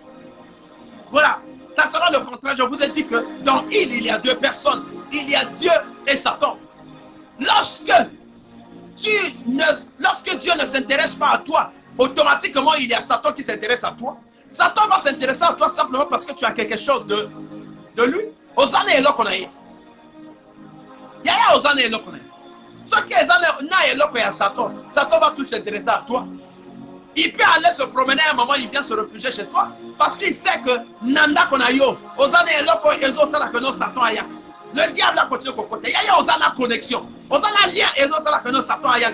Voilà, ça sera le contraire. Je vous ai dit que dans il y a deux personnes. Il y a Dieu et Satan. Lorsque Dieu ne s'intéresse pas à toi, automatiquement il y a Satan qui s'intéresse à toi. Satan va s'intéresser à toi simplement parce que tu as quelque chose de lui. Osane est là qu'on a eu. Yaya Osane est là qu'on a eu. Ce qui est là qu'on a Satan, Satan va tout s'intéresser à toi. Il peut aller se promener à un moment, il vient se réfugier chez toi. Parce qu'il sait que Nanda qu'on a eu, Osane est là qu'on a eu, Satan a eu. Le diable a continué à côté. Yaya Osane a connexion. Osane a lien et là qu'on a Satan a eu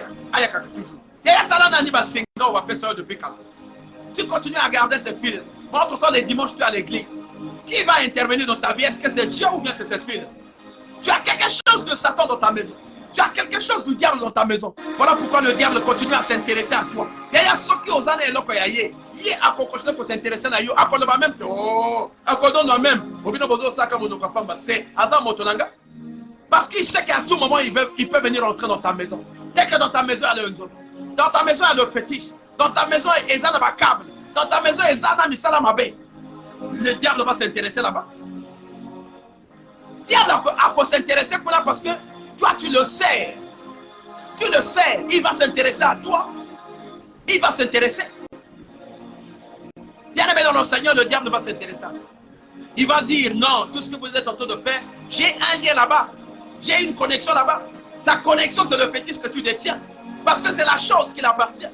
toujours. Yaya Talana ni ba senga on va faire ça depuis quand. Tu continues à garder ces fils. Entre-temps, les dimanches, tu es à l'église. Qui va intervenir dans ta vie? Est-ce que c'est Dieu ou bien c'est cette fille? Tu as quelque chose de Satan dans ta maison. Tu as quelque chose du diable dans ta maison. Voilà pourquoi le diable continue à s'intéresser à toi. Il y a ceux qui osent aller là quand il y a continuer pour s'intéresser à toi. Après le même oh, après le même. C'est Azam Motonanga. Parce qu'il sait qu'à tout moment il peut venir entrer dans ta maison. Dès que dans ta maison il y a un zone. Dans ta maison il y a le fétiche. Dans ta maison il y a un câble. Dans ta maison il y a un misala mabé. Le diable va s'intéresser là-bas. Le diable a s'intéresser pour là parce que toi, tu le sais. Tu le sais. Il va s'intéresser à toi. Il va s'intéresser. Bien aimé dans le Seigneur, le diable va s'intéresser à toi. Il va dire non, tout ce que vous êtes en train de faire, j'ai un lien là-bas. J'ai une connexion là-bas. Sa connexion, c'est le fétiche que tu détiens. Parce que c'est la chose qui l'appartient.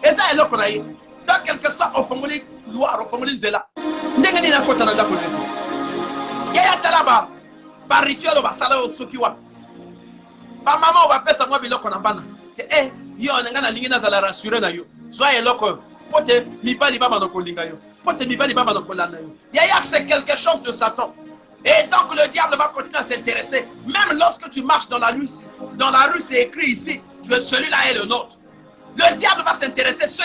Et ça est là qu'on a eu. Dans quelque soit au formulaire gloire, au formulaire zéla. N'engagez pas de temps pour il y a là-bas. Par rituel, on va saler au sokiwa. Par maman, on va faire ça, moi, il y a un bana. Eh, yo, on a ligne à la rassurer na yo. Soyez loco. Pote, mi ba li ba manokolinga yo. Pote, mi ba li ba manokolana yo. Yaya, c'est quelque chose de Satan. Et donc, le diable va continuer à s'intéresser. Même lorsque tu marches dans la rue, c'est écrit ici, celui-là est le nôtre. Le diable va s'intéresser. Ceux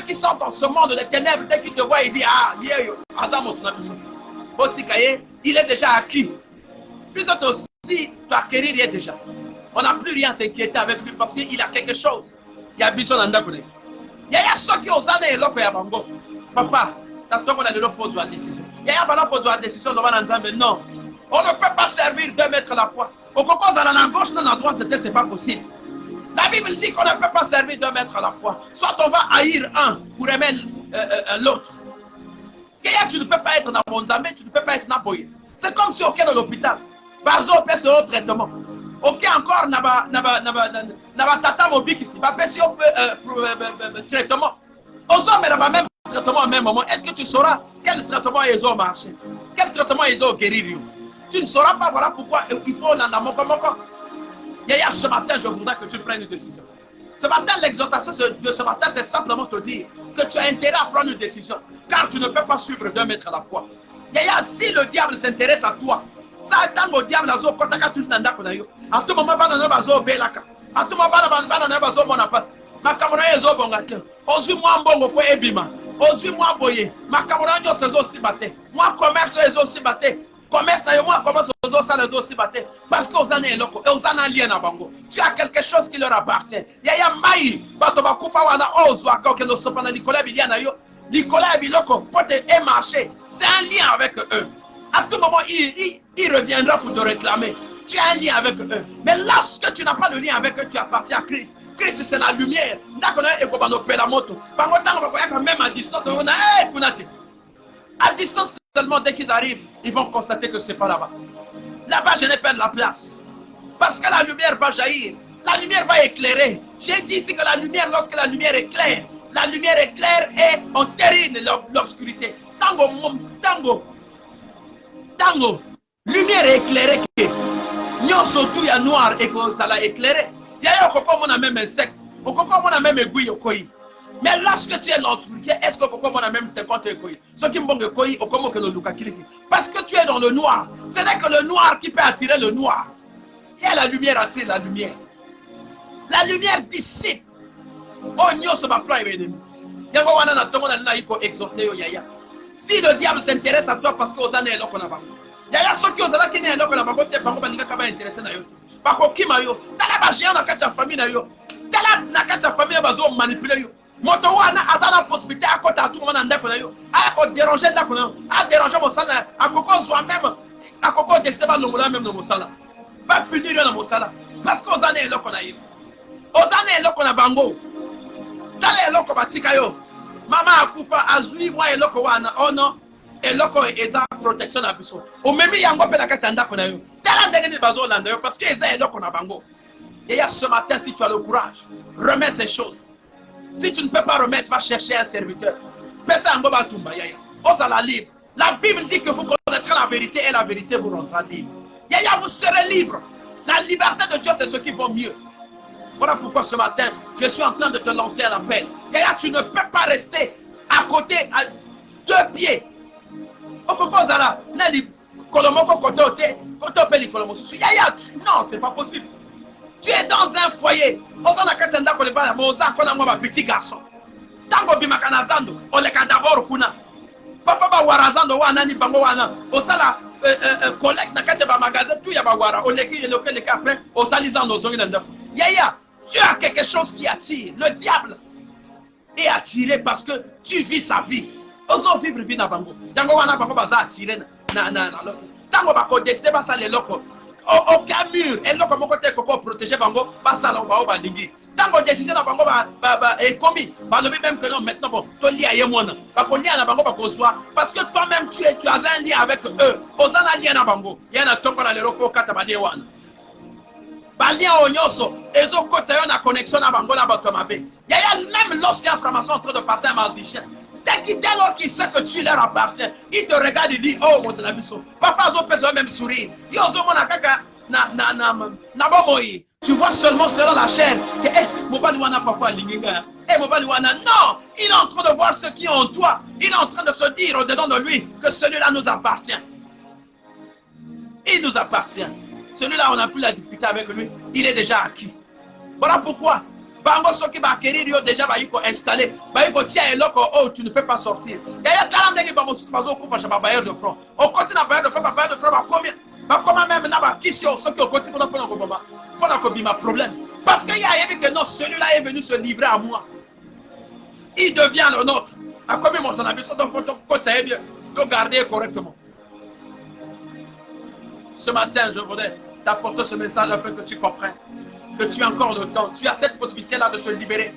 qui sont dans ce monde des ténèbres, dès qu'ils te voient, ils disent, ah, il est déjà acquis. Puis aussi, tu acquérir rien déjà. On n'a plus rien à s'inquiéter avec lui parce qu'il a quelque chose. Il y a besoin d'en donner. Il y a ceux qui osent aller là pour y bango. Papa, t'as qu'on a de l'eau pour la décision. Il y a pas pour la décision de mais non. On ne peut pas servir 2 mètres à la fois. Au cocon, dans la gauche, dans la droite, c'est pas possible. La Bible dit qu'on ne peut pas servir 2 mètres à la fois. Soit on va haïr un pour aimer l'autre. Tu ne peux pas être dans mon zambé, tu ne peux pas être naboye. C'est comme si on est dans l'hôpital. Par exemple, c'est un traitement. Ok, encore, n'a tata mobile ici. Pas si on peut traitement. Aux hommes, il même traitement au même moment. Est-ce que tu sauras quel traitement ils ont marché? Quel traitement ils ont guéri? Tu ne sauras pas, voilà pourquoi il faut l'anda moko. Yaya, ce matin, je voudrais que tu prennes une décision. Ce matin, l'exhortation de ce matin, c'est simplement te dire que tu as intérêt à prendre une décision. Car tu ne peux pas suivre 2 mètres à la fois. Yaya, si le diable s'intéresse à toi, ça attend au diable à tout moment, à tout moment, ma camarade est au bon gâteau. Moi, bon, faut ebima. Moi, boye. Ma camarade est aussi batté. Moi, commerce est aussi batté. Commerce, moi, commence aussi batté. Parce qu'aux années, aux années, tu as quelque chose qui leur appartient. Yaya Maï, Batoba Koufawana, Ozwa, Kokeno Sopana, Nicolas Biliana, Nicolas Biloko, Pote et marché. C'est un lien avec eux. À tout moment, il reviendra pour te réclamer. Tu as un lien avec eux. Mais lorsque tu n'as pas de lien avec eux, tu appartiens à Christ. Christ, c'est la lumière. Même à distance, à distance seulement, dès qu'ils arrivent, ils vont constater que ce n'est pas là-bas. Là-bas, je n'ai pas de la place. Parce que la lumière va jaillir. La lumière va éclairer. J'ai dit ici que la lumière, lorsque la lumière éclaire et on termine l'obscurité. Tango, lumière éclairée. Nous sommes tous noir et que ça l'a éclairé. Il y a un même insecte, un même aiguille au koi. Mais lorsque tu es l'obscurité, est-ce que on a même 50 aiguilles? Ce qui me koi, parce que tu es dans le noir. Ce n'est que le noir qui peut attirer le noir. Il y a la lumière attire la lumière. La lumière dissipe. Oh, nous sommes pas ennemi. Si le diable s'intéresse à toi parce qu'aux années, qu'on a pas. Il y a ceux qui ont là qui n'est là qu'on a pas côté, par contre, pas intéressé na yo. Par contre, qui m'a yo. T'as la géant dans ta famille na yo. T'as la na ta famille bazo manipuler yo. Moto wana azana possibilité à côté à tout le monde en dépôt na yo. À côté déranger na kono. À déranger mon sala. À côté soit même. À côté décider pas l'ongola même dans mon sala. Pas punir dans mon sala. Parce qu'aux années là qu'on a yo. Aux années là qu'on a bango. Dans les là qu'on batika yo. Maman akufa azui moi et loko wana. Oh non. Et loko eza protection na biso. O memi yango pe na kati ndako na yo. Tala ndenge ni bazo landa yo parce que eza et loko na bango. Et ce matin, si tu as le courage, remets ces choses. Si tu ne peux pas remettre, va chercher un serviteur. Mais ça en tumba yaya. Osala libre. La Bible dit que vous connaîtrez la vérité et la vérité vous rendra libre. Yaya, vous serez libre. La liberté de Dieu, c'est ce qui vaut mieux. Voilà pourquoi ce matin, je suis en train de te lancer à l'appel. Yaya, tu ne peux pas rester à côté, à 2 pieds. Non, c'est pas possible. Tu es dans un foyer. Petit garçon. Tango bimakanazando, oleka d'abord kuna. Papa ba warazando wana ni bango wana. Osala collecte na kati ba magasin tout ya ba wara. Oleki le après, osalizando zongi nanda. Yaya, tu as quelque chose qui attire. Le diable est attiré parce que tu vis sa vie. Oso vivre vie na bango. Tango wana bango baza attiré na loko. Tango ba ko décider ba ça les loko. Aucun mur. Et là, comment tu peux protéger Bango, pas ça là, on va liguer. Tant que décision dans Bango est commis, même que non, maintenant, bon, tu lis à Yemona, parce que toi-même, tu as un lien avec eux. Aux un lien à Bango, il y en a ton qu'on a les refos Katabadewan. Balien au Nyoso, et aux côtés, il y a une connexion à Bango là-bas, comme il y a même lorsqu'il y a une information en train de passer un magicien. Dès qu'il sait que tu leur appartiens, il te regarde et dit, oh mon Dieu, parfois ils peuvent même sourire. Tu vois seulement selon la chair que non, il est en train de voir ce qui est en toi. Il est en train de se dire au-dedans de lui que celui-là nous appartient. Il nous appartient. Celui-là, on n'a plus la difficulté avec lui. Il est déjà acquis. Voilà pourquoi. Bango soki ba acquérir déjà ba yiko installé ba yiko tia eloko oh tu ne peux pas sortir. Yaya kalande ki bango subazo kufa chaba bailleur de front. On continue à bailleur de front ba combien? Ba comment même na ba kisio soki on continue pour na kobaba. Pour na kobima problème. Parce que y'a vu que non celui-là est venu se livrer à moi. Il devient le nôtre. À combien mon avis ça donc faut ça est bien de garder correctement. Ce matin, je voudrais t'apporter ce message afin que tu comprennes que tu as encore le temps, tu as cette possibilité-là de se libérer.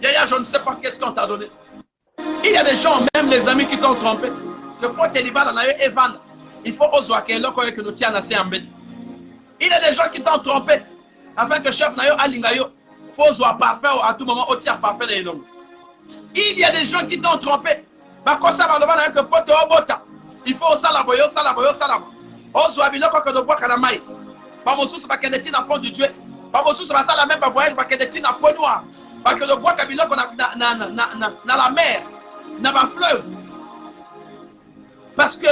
Yaya, je ne sais pas qu'est-ce qu'on t'a donné. Il y a des gens, même les amis qui t'ont trompé, que pour te libérer dans la Evan, il faut oser que nous tiens assez en bête. Il y a des gens qui t'ont trompé, afin que chef Nayo Alingayo, faut oser parfait à tout moment, au tiers parfait des hommes. Il y a des gens qui t'ont trompé, il faut ça la boyo, ça la boyo, ça la boyo. Ozo biloko que de bois kanamai. Pas mon sous pas que de tina pont du Dieu. Pas mon sous pas ça la même pas voyage pas que de tina pont noir. Pas que de bois biloko na la mer, na la fleuve. Parce que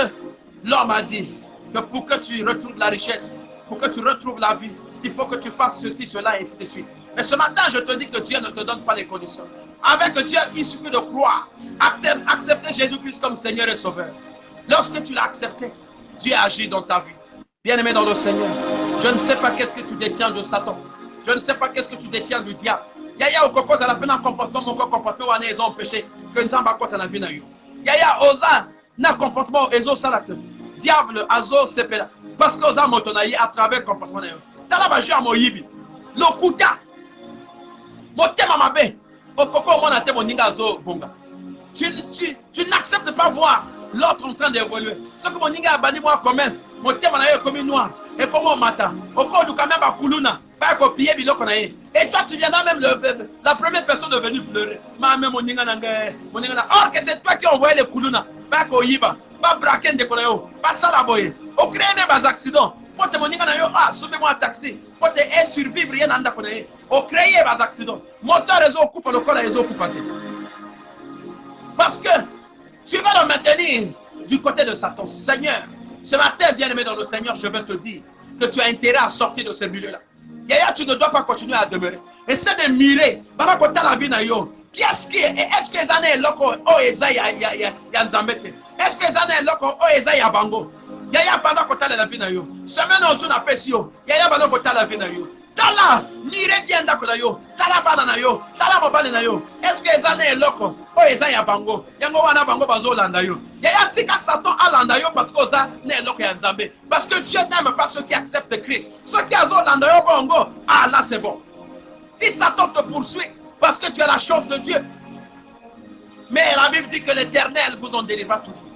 l'homme a dit que pour que tu retrouves la richesse, pour que tu retrouves la vie, il faut que tu fasses ceci, cela et ainsi de suite. Mais ce matin, je te dis que Dieu ne te donne pas les conditions. Avec Dieu, il suffit de croire. Accepter Jésus-Christ comme Seigneur et Sauveur. Lorsque tu l'as accepté, Dieu agit dans ta vie. Bien-aimé dans le Seigneur, je ne sais pas qu'est-ce que tu détiens de Satan. Je ne sais pas qu'est-ce que tu détiens du diable. Yaya okoko à la fin d'un comportement, mon comportement, on est en péché, que nous avons pas la vie na yo. Yaya oza na comportement, ezo salate. Diable, azo sepela. Parce que oza motonaye à travers le comportement na yo. Tala ba jua moyibi. Lokuta. Motema mabe. Okoko mon ate moninga azo bonga. Tu n'acceptes pas voir l'autre en train d'évoluer. Ce que moninga a banni moi commence. Motema na yo comme noir. Et comment mata. Oko du quand même ba kuluna. Pas copier biloko na ye. Et toi tu viendras même la première personne de venir pleurer. Ma même moninga na moninga. Or que c'est toi qui envoyé les kuluna. Pas ko yiba. Pas braquer de konayo. Pas ça la boye. Au créer des accidents. Pour te moninga na yo sauvez-moi un taxi. Pour te survivre rien nanda konaye. Au créer des accidents. Moteur réseau coupe le col réseau coupe. Parce que tu vas le maintenir du côté de Satan. Seigneur, ce matin, bien-aimé dans le Seigneur, je vais te dire que tu as intérêt à sortir de ce milieu-là. Yaya, tu ne dois pas continuer à demeurer. Essaie de mirer. Pendant que tu as la vie, est-ce que les années loko o eza ya nzambete? Est-ce que les années loko o eza ya bango? Yaya, pendant que tu as la vie, semaine où tu n'as pas si yo, yaya, pendant que tu as la vie, tala mire bien d'accord yo, tala banana yo, tala mobile na yo. Est-ce que les années loko o eza ya bango? Yango wana bango bazo landa yo. Yaya tika Satan alanda yo parce que oza ne loko ya nzambe. Parce que Dieu n'aime pas ceux qui acceptent Christ. Ceux qui azo landa yo bongo, ah là c'est bon. Si Satan te poursuit parce que tu as la chance de Dieu. Mais la Bible dit que l'Éternel vous en délivre toujours.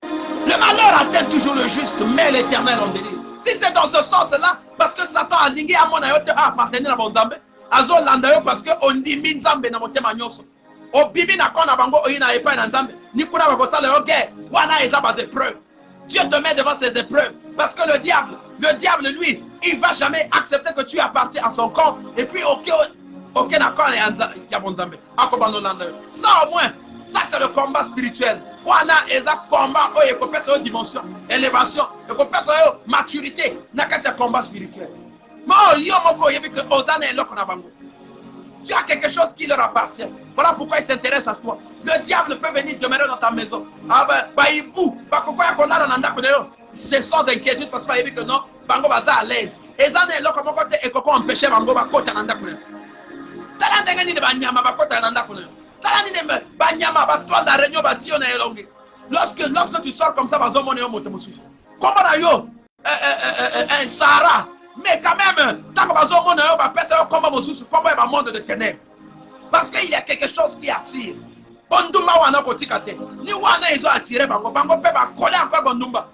Le malheur atteint toujours le juste, mais l'Éternel en délivre. Si c'est dans ce sens-là, parce que Satan a ligné à mon ayote à appartenir à mon Zambé, azo landayo parce que on dit min Zambé na motema nyoso. O bibi na kona bango oyina epa na Zambé. Ni kuna bakosa le oge, wana eza bas épreuves. Dieu te met devant ces épreuves parce que le diable lui, il va jamais accepter que tu appartiens à son camp et puis ok na kona ya bon Zambé. Akobano landayo. Ça au moins, ça c'est le combat spirituel. Wana eza combat o ekopesa yo dimension, élévation, ekopesa yo maturité na kati ya combat spirituel. Mais yo moko yebi que ozana eloko na bango. Tu as quelque chose qui leur appartient. Voilà pourquoi ils s'intéressent à toi. Le diable peut venir demeurer dans ta maison. Ah ben, baibou, bakokoya kolala na ndako yo. C'est sans inquiétude parce que yebi que non, bango baza à l'aise. Ezana eloko moko te ekoko empêcher bango bakota na ndako yo. Tala ndenge ni banyama bakota na ndako yo. Lorsque tu sors comme ça, comment yo un Sahara, mais quand même, comment un monde de ténèbres. Parce qu'il y a quelque chose qui attire. Bondumba wana kotikate. Ni wana ils ont attiré bango pe ba coller encore bondumba.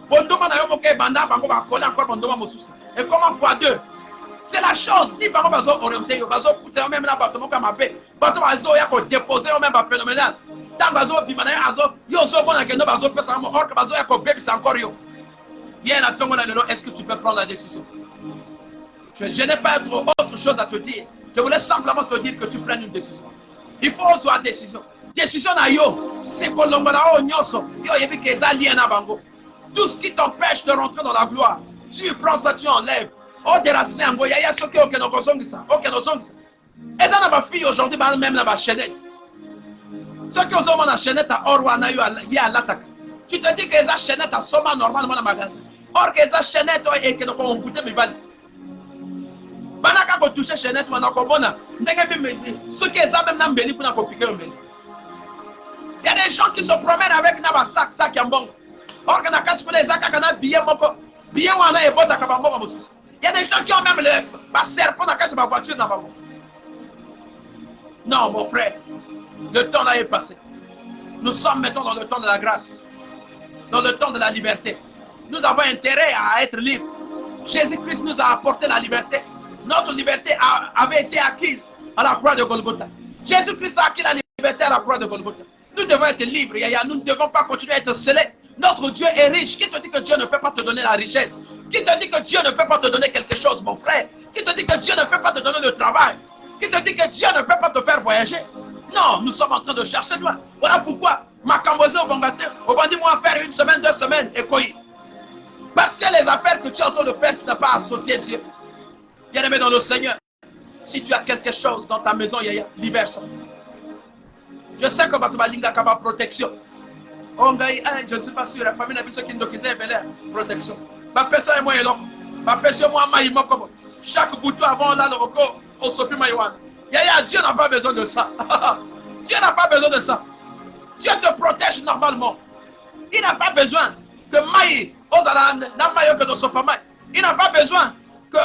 Bondumba na yo moke banda bango ba coller encore bondumba mosusu. Et comment fois deux? C'est la chose. Ni bango bazo orienté yo bazo coûter même là bato moka mabe. Bato bazo ya ko déposer même ba phénoménal. Tant bazo bimana azo yo zo bona que no bazo pesa mo or que bazo ya ko bébé c'est encore yo. Bien à ton lelo, est-ce que tu peux prendre la décision? Je n'ai pas autre chose à te dire. Je voulais simplement te dire que tu prennes une décision. Il faut une décision. Décision na yo, c'est pour l'ombrao nyoso. Yo yebi que ça lien na bango. Tout ce qui t'empêche de rentrer dans la gloire, tu prends ça, tu enlèves. Oh déraciner en goya, il y a ceux qui ont ça, et ça n'a pas fille aujourd'hui, même la chaînette. Ceux qui ont la chaînette à Orwana, il y a l'attaque. Tu te dis que les chaînettes à Soma normalement dans le magasin. Or que les chaînettes et que nous avons goûté mes balles. Banaka ko toucher chaînette wana ko bona ndenge ceux qui ont même n'ambeli pour na ko piquer mbeli. Il y a des gens qui se promènent avec na sac en bon. Or que na kati ko les akaka na billet moko billet wana e bota ka bango mosusu. Il y a des gens qui ont même le serpent dans la voiture. Non, mon frère, le temps là est passé. Nous sommes maintenant dans le temps de la grâce, dans le temps de la liberté. Nous avons intérêt à être libres. Jésus-Christ nous a apporté la liberté. Notre liberté avait été acquise à la croix de Golgotha. Jésus-Christ a acquis la liberté à la croix de Golgotha. Nous devons être libres, Yaya. Nous ne devons pas continuer à être scellés Notre Dieu est riche. Qui te dit que Dieu ne peut pas te donner la richesse? Qui te dit que Dieu ne peut pas te donner quelque chose, mon frère? Qui te dit que Dieu ne peut pas te donner le travail? Qui te dit que Dieu ne peut pas te faire voyager? Non, nous sommes en train de chercher loin. Voilà pourquoi ma camboise au bangateur, au bandit moi faire 1 semaine, 2 semaines, et quoi? Parce que les affaires que tu es en train de faire, tu n'as pas associé Dieu. Bien-aimé dans le Seigneur, si tu as quelque chose dans ta maison, Yaya, libère ça. Je sais que tu vas avoir protection. Oh, je ne suis pas sûr, la famille n'a vu ce qui nous disait protection. Ma personne est moi et l'autre. Ma personne est moi, chaque bouton avant là, le recours, au sopi maïwan. Yaya, Dieu n'a pas besoin de ça. Dieu n'a pas besoin de ça. Dieu te protège normalement. Il n'a pas besoin que maï, il n'a pas besoin que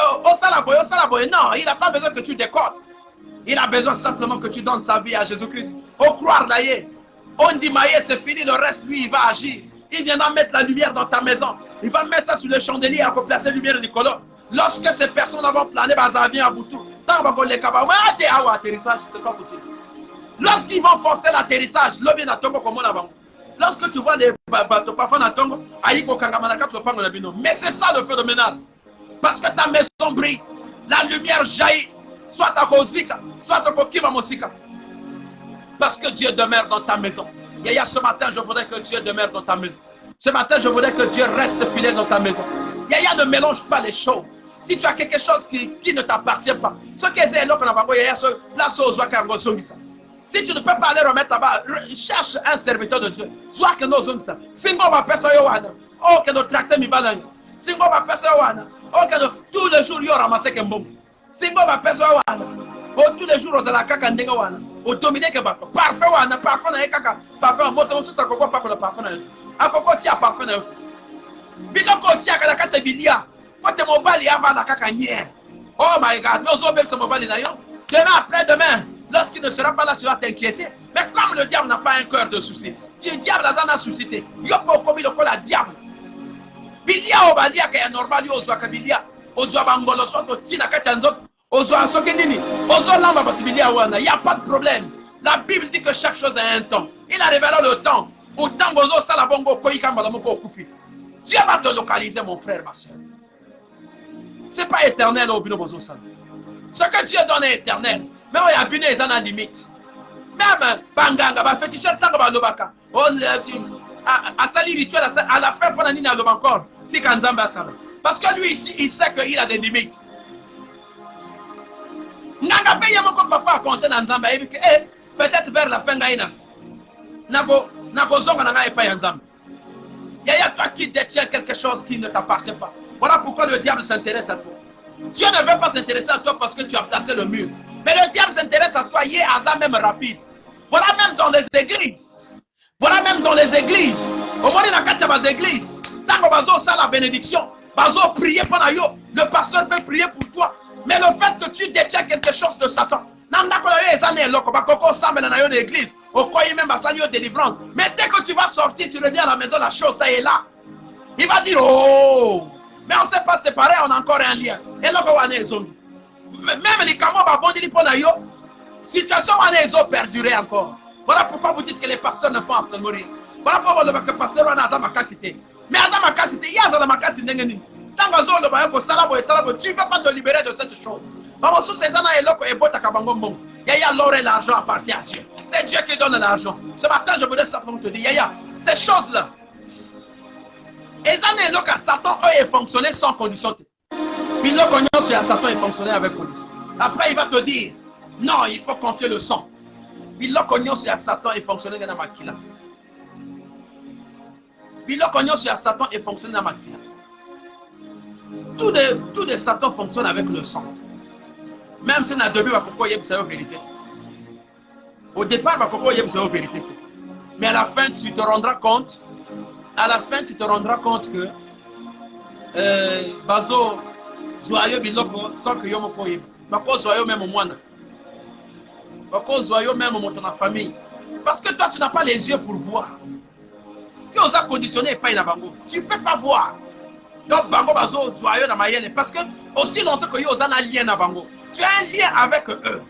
non, il n'a pas besoin que tu décodes. Il a besoin simplement que tu donnes sa vie à Jésus-Christ. Au croire d'ailleurs, on dit maïe, c'est fini, le reste, lui, il va agir. Il viendra mettre la lumière dans ta maison. Il va mettre ça sur le chandelier à placer la lumière du colon. Lorsque ces personnes vont planer, ça vient à bout tout. C'est pas possible. Lorsqu'ils vont forcer l'atterrissage, lorsque tu vois les bateaux parfois dans Tongo, mais c'est ça le phénoménal. Parce que ta maison brille, la lumière jaillit, soit à Kozika, soit à Kokiva Mosika. Parce que Dieu demeure dans ta maison. Yaya, ce matin, je voudrais que Dieu demeure dans ta maison. Ce matin, je voudrais que Dieu reste fidèle dans ta maison. Yaya, ne mélange pas les choses. Si tu as quelque chose qui ne t'appartient pas, ce qui est là, si tu ne peux pas aller remettre là-bas, cherche un serviteur de Dieu. Soit que nos hommes ça. Singo va faire ça, oh, que nos tracteurs mi balan. Singo va faire ça, oh, que tous les jours, il y aura ramassé qu'un bon. Singo va faire ça, oh, tous les jours, on a la caca ndéga wana. Au dominer que parfait, wana, parfait, na caca, parfait, moto, ça, coco, pas que le parfait. A coco, tia, parfait. Biloko, tia, que la carte bilia. Quand mon bali avant la caca nière. Oh my God, nos hommes, c'est mon bali d'ailleurs. Demain, après-demain. Lorsqu'il ne sera pas là, tu vas t'inquiéter. Mais comme le diable n'a pas un cœur de souci, le diable a suscité. Il y a pas commis le col à diable. Bilia au balia qui est normal, il y a au bilia. Au zouabangolo, au tina kachanzot, au zouasokenini, au zoualamba batibilia wana. Il n'y a pas de problème. La Bible dit que chaque chose a un temps. Il a révélé le temps. Autant bozo salabongo koikamba dans mon koufi. Dieu va te localiser, mon frère, ma soeur. Ce n'est pas éternel au bino bozo sal. Ce que Dieu donne est éternel. Mais on y a abîmé les ans limite. Même Banganga, va féticheur tant que va l'obaka. On a sali rituel à la fin pendant l'année à l'ob encore. C'est Kanzamba Sala. Parce que lui ici, il sait qu'il a des limites. Nanga paye mon papa à compter dans Zamba et peut-être vers la fin gaïna. Nako zonga nanga et pas Yanzamba. Yaya, toi qui détiens quelque chose qui ne t'appartient pas. Voilà pourquoi le diable s'intéresse à toi. Dieu ne veut pas s'intéresser à toi parce que tu as placé le mur. Mais le diable s'intéresse à toi, il est à ça même rapide. Voilà même dans les églises. Voilà même dans les églises. Au moins, il y a 4 églises. Tant qu'on va faire la bénédiction, va prier pendant yo. Le pasteur peut prier pour toi. Mais le fait que tu détiens quelque chose de Satan, mais dès que tu vas sortir, tu reviens à la maison, la chose est là. Il va dire, oh, mais on ne s'est pas séparés, on a encore un lien. Et là, on est zone. Même les camo babondili pour nayo, situation on est perdurée encore. Voilà pourquoi vous dites que les pasteurs ne font absolument rien. Voilà pourquoi le pasteur on a Azamaka cité. Mais Azamaka cité, il y a Azamaka cité n'engeni. Tant que zo le bayo salabo et salabo, tu ne veux pas te libérer de cette chose. Maman sous ces années et loko et bota kabangombo. Yaya l'or et l'argent appartient à Dieu. C'est Dieu qui donne l'argent. Ce matin je voudrais simplement te dire, Yaya, ces choses-là. Les années loko à Satan eux est fonctionné sans condition. Puis le cognon sur Satan est fonctionné avec condition. Après il va te dire, non, il faut confier le sang. Puis le cognon sur Satan est fonctionné dans la maquille. Puis le cognon sur Satan est fonctionné dans la maquille. Tout de Satan fonctionne avec le sang. Même si dans le début, il y a une vérité. Au départ, il y a une vérité. Mais à la fin, tu te rendras compte. À la fin, tu te rendras compte que Bazo Zoayo Biloko sans que yo moko yeba. Bako Zoayo même au moine. Bako Zoayo même au ton famille. Parce que toi, tu n'as pas les yeux pour voir. Tu os conditionné et pas une bango. Tu ne peux pas voir. Donc, bango Bazo Zoayo dans ma yenne. Parce que aussi longtemps que yo os un lien à bango. Tu as un lien avec eux.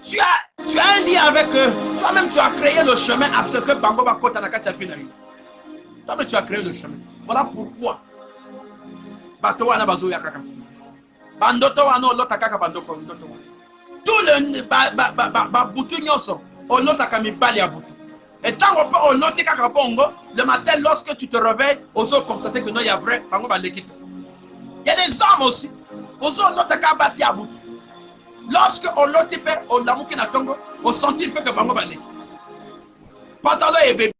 Tu as un lien avec eux. Toi-même, tu as créé le chemin à ce que bango Bako Tanaka Tchapinaï. Toi, mais tu as créé le chemin. Voilà pourquoi. Bato wana bazo ya kaka. Bandoto wana olota kaka bandoko ndoto. Tout le butu nyonso olota ka mibali ya butu. Et tant qu'on oloti kaka bongo, le matin lorsque tu te réveilles, oso constater que non il y a vrai bango ba l'équipe. Il y a des hommes aussi. Oso olota ka basi ya butu. Lorsque oloti pe olamuki na tongo, on sentit que bango ba l'équipe. Pantalon et bébé.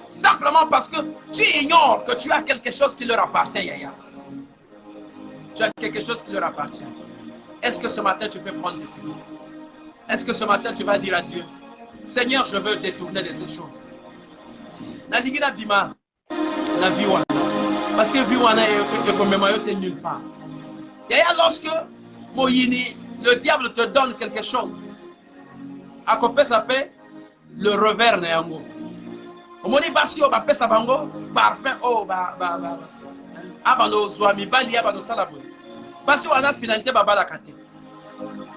Simplement parce que tu ignores que tu as quelque chose qui leur appartient, Yaya. Tu as quelque chose qui leur appartient. Est-ce que ce matin tu peux prendre une décision? Est-ce que ce matin tu vas dire à Dieu, Seigneur, je veux détourner de ces choses. La ligina bima, la vie wana. Parce que vie wana est comme mayotte nulle part. Yaya, lorsque Moyini, le diable te donne quelque chose, à côté ça fait le revers néanmo. Omoni basi o ba pesa bango parfum o abano zwa mibali abano sala boy. Basi wana finalité babala kate.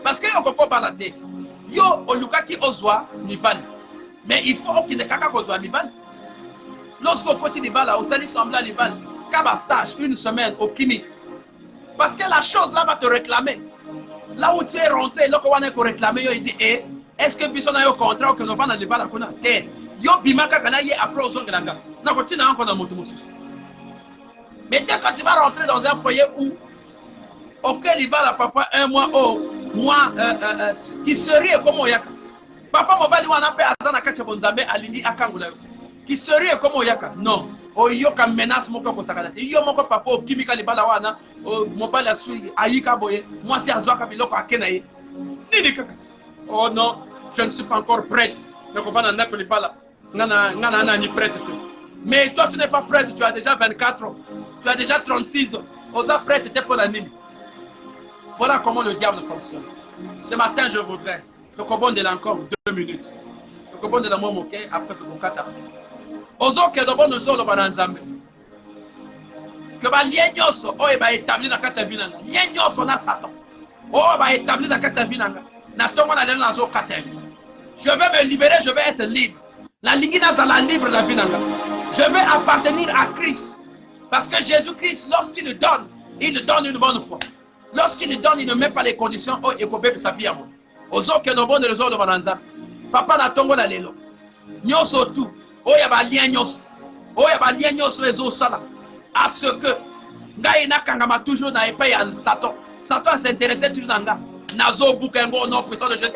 Parce que on peut pas la tête. Yo oluka ki ozwa mibali. Mais il faut qu'il ne kaka kozwa mibali. Lorsqu'on continue bala au sali sembla mibali, kaba stage une semaine au kimi. Parce que la chose là va te réclamer. Là où tu es rentré, là qu'on va te réclamer, il dit est-ce que bisona yo contrat ou que nous va dans le bala kona te. Yo bimaka kana ye après aux ongles nanga. Na continue encore dans moto mususu. Mais dès que tu vas rentrer dans un foyer où auquel il va la papa un mois qui serait comme Oyaka. Parfois mon bali wana pe azana kache bonzambe alindi akangula. Qui serait comme Oyaka. Non. Oyo ka menace moko ko sakana. Yo moko papa o kimika libala wana mon bali asui ayika boye. Moi si azwaka biloko akena ye. Nini kaka. Oh non, je ne suis pas encore prête. Donc on va dans le libala. Mais toi tu n'es pas prête, tu as déjà 24 ans, tu as déjà 36 ans, on est prête pour la nuit. Voilà comment le diable fonctionne. Ce matin je voudrais, te comprendre encore 2 minutes. Te comprendre la moi moqué après te comprendre. Ozo que de bonne solo bananzambe. Que ba lienyoso o e ba établi na kata binanga. Lienyoso na Satan. O ba établi na kata binanga. Na tongo na lelo na zo kata. Je vais me libérer, je vais être libre. La ligina za la libre la vinanga. Je vais appartenir à Christ. Parce que Jésus-Christ, lorsqu'il le donne une bonne fois. Lorsqu'il le donne, il ne met pas les conditions. Oh, et kobe sa vie à moi. Ozo que no bon de rezo de bananza. Papa na tongo na lelo. Nyoso tout. Oh, ya ba lien nyos. Oh, ya ba lien nyos rezo sala. À ce que ngai na kangama toujours na epa ya Satan. Satan s'intéressait toujours nanga. Nazo Bukengo, nom puissant de Jésus,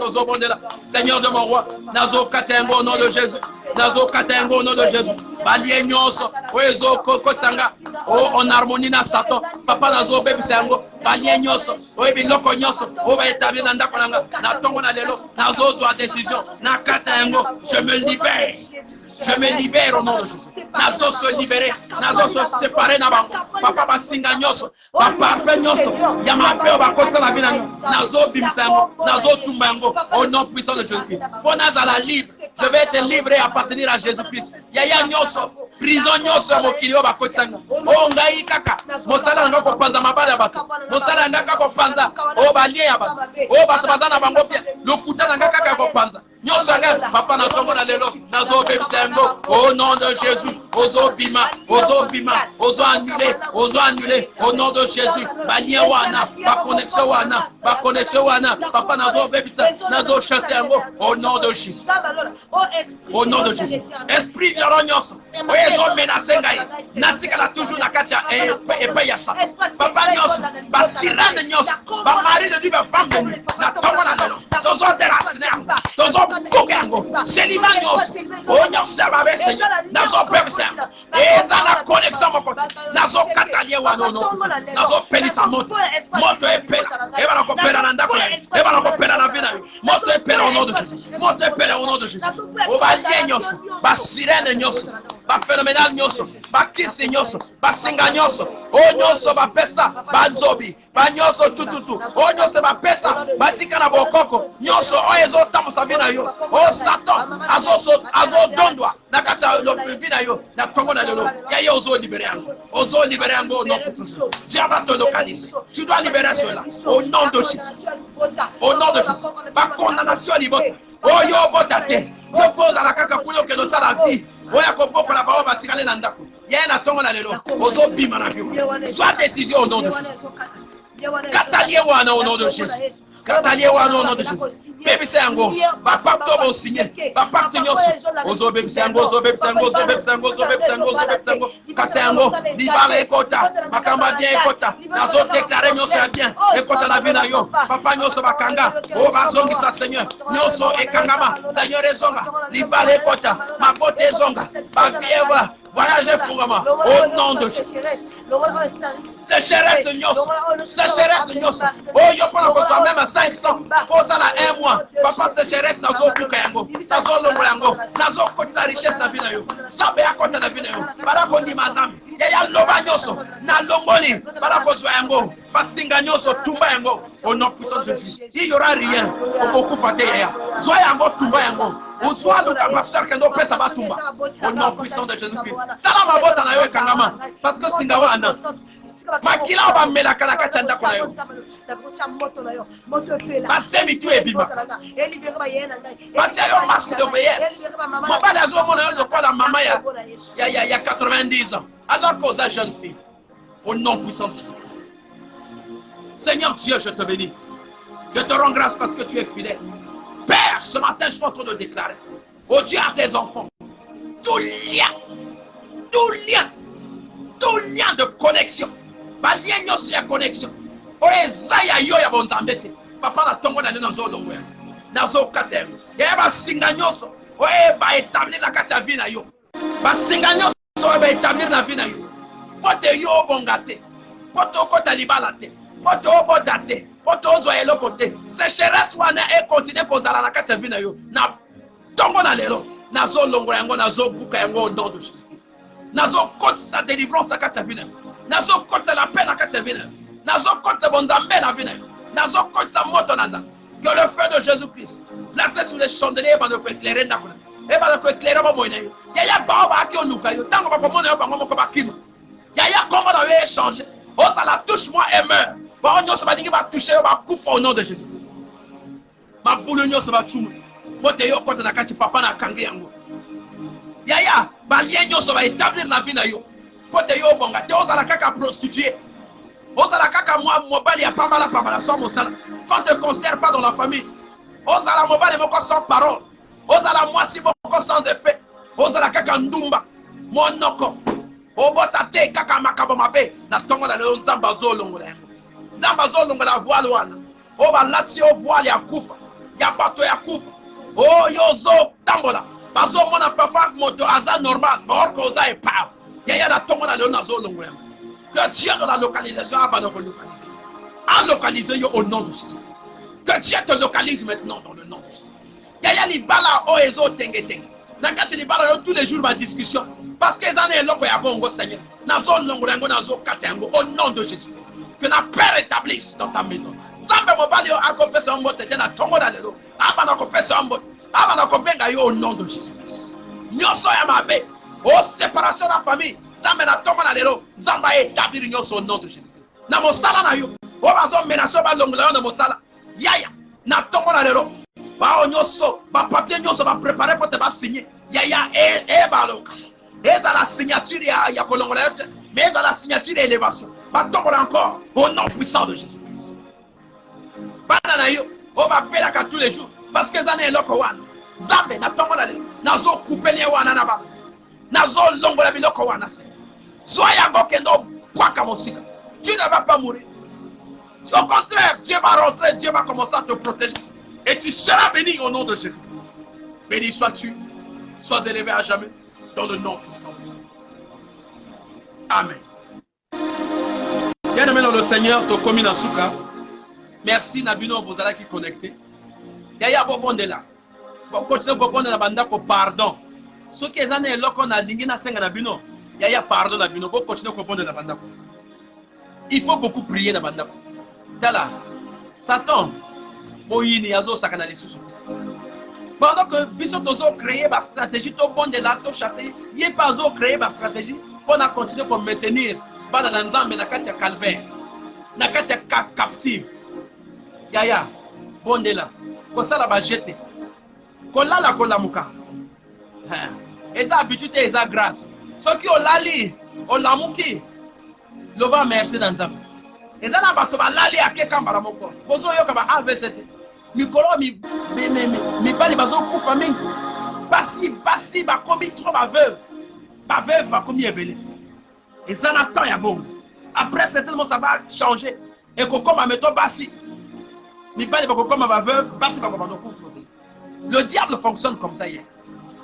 Seigneur de mon roi, Nazo Katengo, au nom de Jésus, Nazo Katengo, au nom de Jésus, Balie Nyonso, Oezo Kotsanga, en harmonie na Satan, Papa Nazo Bebisango, Balie Nyonso, Oebi Loko Nyonso, Oba établi dans Dakonanga, Natongo Nalelo, Nazo doit décision, Nakatengo, je me libère. Je me libère au nom de Jésus. Nazo se libérer, Nazo se séparer nabango. Papa basinga nyoso, papa parfait nyoso. Yama peo bakota la bina. Nazo bimsango, Nazo tumbango. Au nom puissant de Jésus-Christ. Pour Nazala libre, je vais être libre et appartenir à Jésus-Christ. Yaya nyoso, prison nyoso mokilio bakotanga. Oh ngai kaka, mosala ngako panza mabala bato. Mosala ngako panza, oh balie ya bato. Oh bato bazana bango pia. Lokuta ngaka kaka ko panza. Nyoso ngaka papa na tongo na lelo, Nazo bimsango. Au nom de Jésus, Ozo Bima, Ozo annulé, au nom de Jésus, Balie Wana, pas connexion Wana, Papa Nazo Bebisa, Nazo chassé au nom de Jésus. Au nom de Jésus. Esprit violent, Ozo menacé, Natika la toujours la katia et payasa. Papa Nyos, Basirane Nyos, Bamari de Dieu, femme de nuit, la tombe la lelo, Dozo terrasne, Dozo Kogango, Selima Nyos, Onyos. Nazo pebisa et ça la connexion nazo katalie wa no nazo pelisa moto epela e bana ko pela na ndako e bana ko pela na vina moto epela au nom de Jésus moto epela au nom de Jésus o ba nyoso ba sirene nyoso ba phénoménal nyoso ba kisi nyoso ba singa nyoso o nyoso ba pesa ba nzobi ba nyoso tututu o nyoso ba pesa ba tika na bokoko nyoso o ezo tamusa vina yo o Satan azo dondwa na kata lo vina yo na tongo na lelo ya yo ozo libérer yango non Dieu va te localiser. Tu dois libérer cela au nom de Jésus. Au nom de Jésus. Ma condamnation libérée. Oh yo botate. Repose à la kaka kuyo que nous ça la vie. oya koboko la bao batikale na ndako yaya na tongo na lelo ozo bima na bio soit décision au nom de Jésus katalie wana au nom de Jésus katalie wana au nom de Jésus bebisa yango bapacte oyo bosinye bapacte nyonso ozo bebisa yango ozo bebisa yango ozo bebisa yango ozo bebisa yango ozo bebisa yango kata yango libala ekota makamba bien ekota nazo déclarer nyonso ya bien ekota na vie na yo papa nyonso bakanga oyo bazongisa Seigneur nyonso ekangama Seigneur ezonga libala ekota mabota ezonga babiewa voyage efungama au nom de Jésus sécheresse nyonso oh yo pona ko toi même à 500 pour ça là 1 mois papa sécheresse nazo buka yango nazo longola yango nazo kotisa richesse na bina yo sabe akota na bina yo para ko ndima nzambe ya loba nyonso na longoli para ko zwa yango basinga nyonso tumba yango au nom puissant de Jésus il y aura rien okokufa te ya zwa yango tumba yango uzwa luka pasteur kendo pesa batumba au nom puissant de Jésus-Christ tala mabota na yo ekangama parce que singa wana makila bamelaka na kati ya ndako na yo basemi tu ebima batia yo masque de vieillesse mobali azomona yo lokola mama ya 90 ans alors qu'oza jeune fille au nom puissant de Jésus-Christ. Seigneur Dieu, je te bénis, je te rends grâce parce que tu es fidèle. Père, ce matin je suis en train de déclarer au Dieu à tes enfants tout lien de connexion balien nyonso ya connexion oyo eza ya yo ya bonzambe te papa na ntongo na lelo nazolongo yango nazokata yango yaya basinga nyonso oyo baétablir na kati ya vi na yo basinga nyonso oyo baétablir na vi na yo po te yo obonga te po te okota libala te po te oboda te po te ozwa eloko te sécheresse wana ekontinue kozala na kati ya vi na yo na ntongo na lelo nazolongola yango nazobuka yango au nom de Jésus-Christ nazokotisa délivrance na kati ya vi na yo nazokotisa la paix na kati ya vi na yo nazokotisa bonzambe na vi na yo nazokotisa moto na nzambe que le feu de Jésus-Christ placé sur les chandeliers ebanda koéclairer ndako na yo ebanda koéclairer bomoi na yo yaya bao baaki oluka yo ntango bakomona yo bango moko bakima yaya kombo na yo échange ozala touche-moi et meurt bao nyonso balingi batouche yo bakufa au nom de Jésus-Christ mabulu nyonso bacumu po te yo kota na kati papa na akangi yango yaya balien nyonso baétablir na vi na yo po te yo bonga te ozala kaka prostituée ozala kaka mobali ya pambala sans mosala qu'on te considère pas dans la famille ozala mobali moko sans parole ozala mwasi moko sans effet ozala kaka ndumba monoko obota te kaka makambo mabe na ntongo na lelo nzambe azolongola yango nzambe azolongola voile wana oyo balati yo voile ya kufa ya bato ya kufa oyo ozotambola bazomona papa moto aza normal or que oza epave yaya na ntongo na lelo nazolongola yango que Dieu dans la localisation a localisé. A localisé au nom de Jésus-Christ. Que Dieu te localise maintenant dans le nom de Jésus. Yaya libala o ezo tenge. Nakati libala tous les jours ma discussion. Parce que les loko ya bongo Seigneur. Nazo longolango nazo katengo au nom de Jésus. Que la paix rétablisse dans ta maison. Zambe mobali yo akopesa mbote tena tongo na lelo. Abana kopesa mbote. Abana kobenga yo au nom de Jésus-Christ. Nyoso ya mabe. O séparation de la famille. Zambe na tongo na lelo. Zamba établir nyonso au nom de Jésus. Na mosala na yo. O bazo menace ba longola yo na mosala. Yaya na tongo na lelo. Ba nyonso ba papier nyonso ba préparer pour te ba signer. Yaya e baloka. Eza la signature ya kolongola yo. Mais eza la signature d'élévation. Ba tongo encore au nom puissant de Jésus-Christ. Bana na yo. O ba pelaka tous les jours parce que zane eloko wana. Zambe na tongo na lelo. Nazo couper les wana na ba. Nazo longola biloko wana se. Zoya gokendo bwaka mosika. Tu ne vas pas mourir. Au contraire, Dieu va rentrer, Dieu va commencer à te protéger. Et tu seras béni au nom de Jésus. Béni sois-tu, sois élevé à jamais, dans le nom puissant de Jésus. Amen. Bien-aimé dans le Seigneur, to komi na suka. Merci Nabino, vous allez qui connecter. Yaya bobonde là. Bon, continuez bobonde na bandako pardon. Ceux qui ont été là, on a lingué na senga Nabino. Yaya pardon Nabino, bon continuez bobonde na bandako. Il faut beaucoup prier na bandako. Tala, Satan, Moïni, Azo, Sakana, les sous. Pendant que Bissot Ozo créé ma stratégie, tout bon de la to chasser, il n'est pas Ozo créé ma stratégie pour continuer pour maintenir pas dans l'ensemble, mais Nakatia calvaire, Nakatia captive. Yaya, bon de là, pour ça la va jeter. Kola la kolamuka. Ils ont habitude et ils ont grâce. Ceux qui ont lali, ont l'amouki, le va merci dans ça. Ils ont abattu lali à quelqu'un par la moko. Bozo yo kaba AVCT. Mikolo mi bali bazo pour famille. Basi ba komi trop ba veuve ba komi ebele. Ils en attendent ya bon. Après certainement ça va changer. Et que comme mettons basi. Mi bali ba kokoma ba veuve, basi ba kokoma couple. Le diable fonctionne comme ça hier.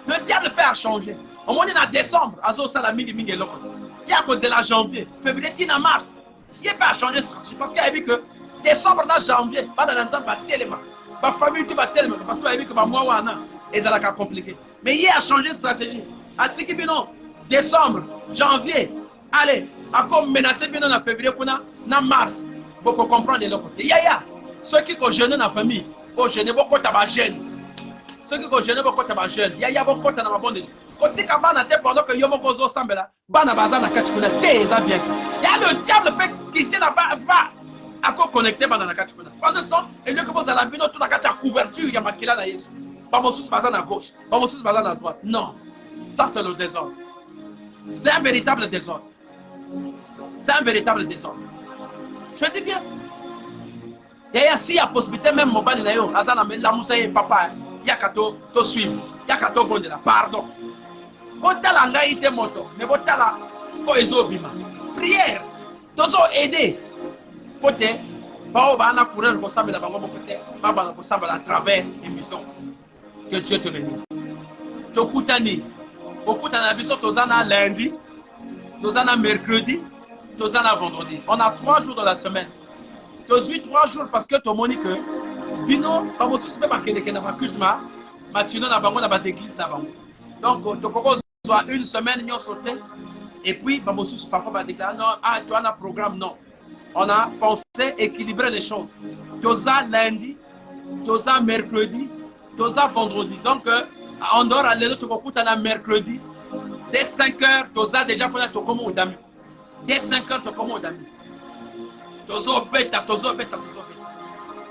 Le diable fait à changer. Au moins, en décembre, il y a à côté de la janvier, février, tina mars. Il n'y a pas à changer de stratégie. Parce qu'il a vu que décembre, dans janvier, pas dans l'ensemble, pas tellement. Ma famille, tu vas tellement. Parce qu'il a vu que moi, et ça a compliqué. Mais il y a à changer de stratégie. À Tikibino, décembre, janvier, allez, à comme menacer bien en février, en mars, pour comprendre les autres. Il y a ceux qui ont jeûné dans la famille, ont jeûné beaucoup de jeûne. Ceux qui ont jeûné beaucoup de jeûne, il y a beaucoup de monde. Quand tu as pendant que Yomo Kozo Sambela, Bana Bazana Kachikuna, il y a le diable peut quitter là-bas, va à quoi connecter Bana Kachikuna. Pendant ce temps, il y a que vous avez tout la couverture, il y a Makila na Yesu. Bamosus Bazana à gauche, Bamosus Bazana à droite. Non, ça c'est le désordre. C'est un véritable désordre. C'est un véritable désordre. Je dis bien. Il y a si la possibilité même mobile na yo, Azana la Moussaï papa, il y a qu'à te suivre, il y a qu'à te bon de la pardon. Botala ngai ite moto, mais botala ko ezobima. Prière, tozo aider. Côté, bao bana courir ko sambela bango côté, baba ko sambela à travers émission. Que Dieu te bénisse. Tokutani, okutana biso tozana lundi, tozana mercredi, tozana vendredi. On a 3 jours dans la semaine. Tozui 3 jours parce que to moni que bino ba mosusu pe bakende kena ba culte ma tino na bango na bas église na bango. Donc to propose soit une semaine nous sauté et puis parfois va déclarer non tu as un programme. Non, on a pensé équilibrer les choses. Toza lundi, toza mercredi, toza vendredi. Donc on dort à l'élo to mercredi dès 5h toza déjà pour to comme odami. Dès 5h to comme odami. Tozo beta.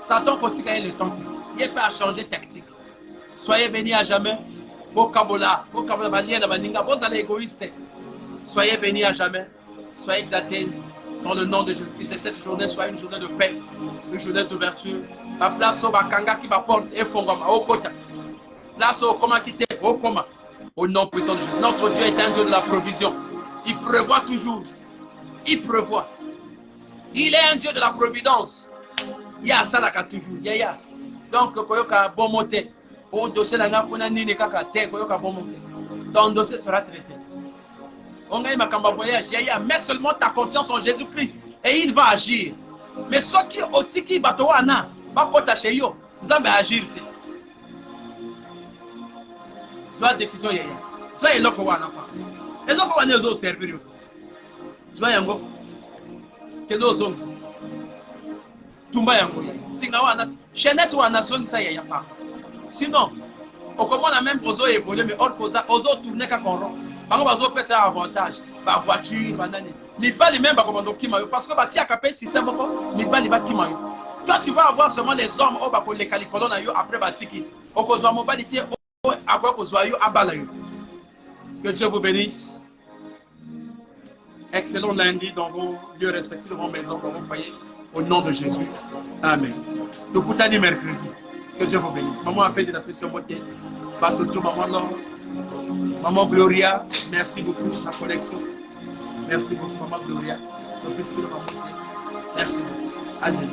Satan continue le temps. Il peut changer tactique. Soyez bénis à jamais. Bokabola, vous allez égoïste. Soyez bénis à jamais. Soyez exaltés dans le nom de Jésus-Christ. Et cette journée soit une journée de paix, une journée d'ouverture. La place au Bakanga qui m'apporte et Fongama, au Kota. Place au Koma qui t'est au Koma. Au nom puissant de Jésus. Notre Dieu est un Dieu de la provision. Il prévoit toujours. Il prévoit. Il est un Dieu de la providence. Il y a ça là toujours. Il y a. Donc, Koyoka bon monté. Ton dossier sera traité. On a un voyage, mais seulement ta confiance en Jésus-Christ et il va agir. Mais ceux qui ont tiki batoana, va pas chez eux, vous allez agir. Soit décision yaya. Soit il faut wana pas. Et donc on va nous servir. Soit yango. Que nous sommes. Tumba yango. Singa wana, chenette wana zone ça yaya pas. Sinon, on commence à même ozo évoluer, mais ozo tourner quand on rend. Par exemple, ozo peut faire avantage. Ma voiture, banane. Mais pas les mêmes parce que tu as capé système, mais pas les bâtiments. Toi, tu vas avoir seulement les hommes au bas les calicolons après batiki. Au cause de la mobilité, après cause de abalayo. Que Dieu vous bénisse. Excellent lundi dans vos lieux respectifs, dans vos maisons, dans vos foyers. Au nom de Jésus. Amen. Donc, pour t'année mercredi. Que Dieu vous bénisse. Maman a fait de la pression beauté. Batoto, maman Laure. Maman Gloria, merci beaucoup pour la connexion. Merci beaucoup, maman Gloria. Merci beaucoup. Amen.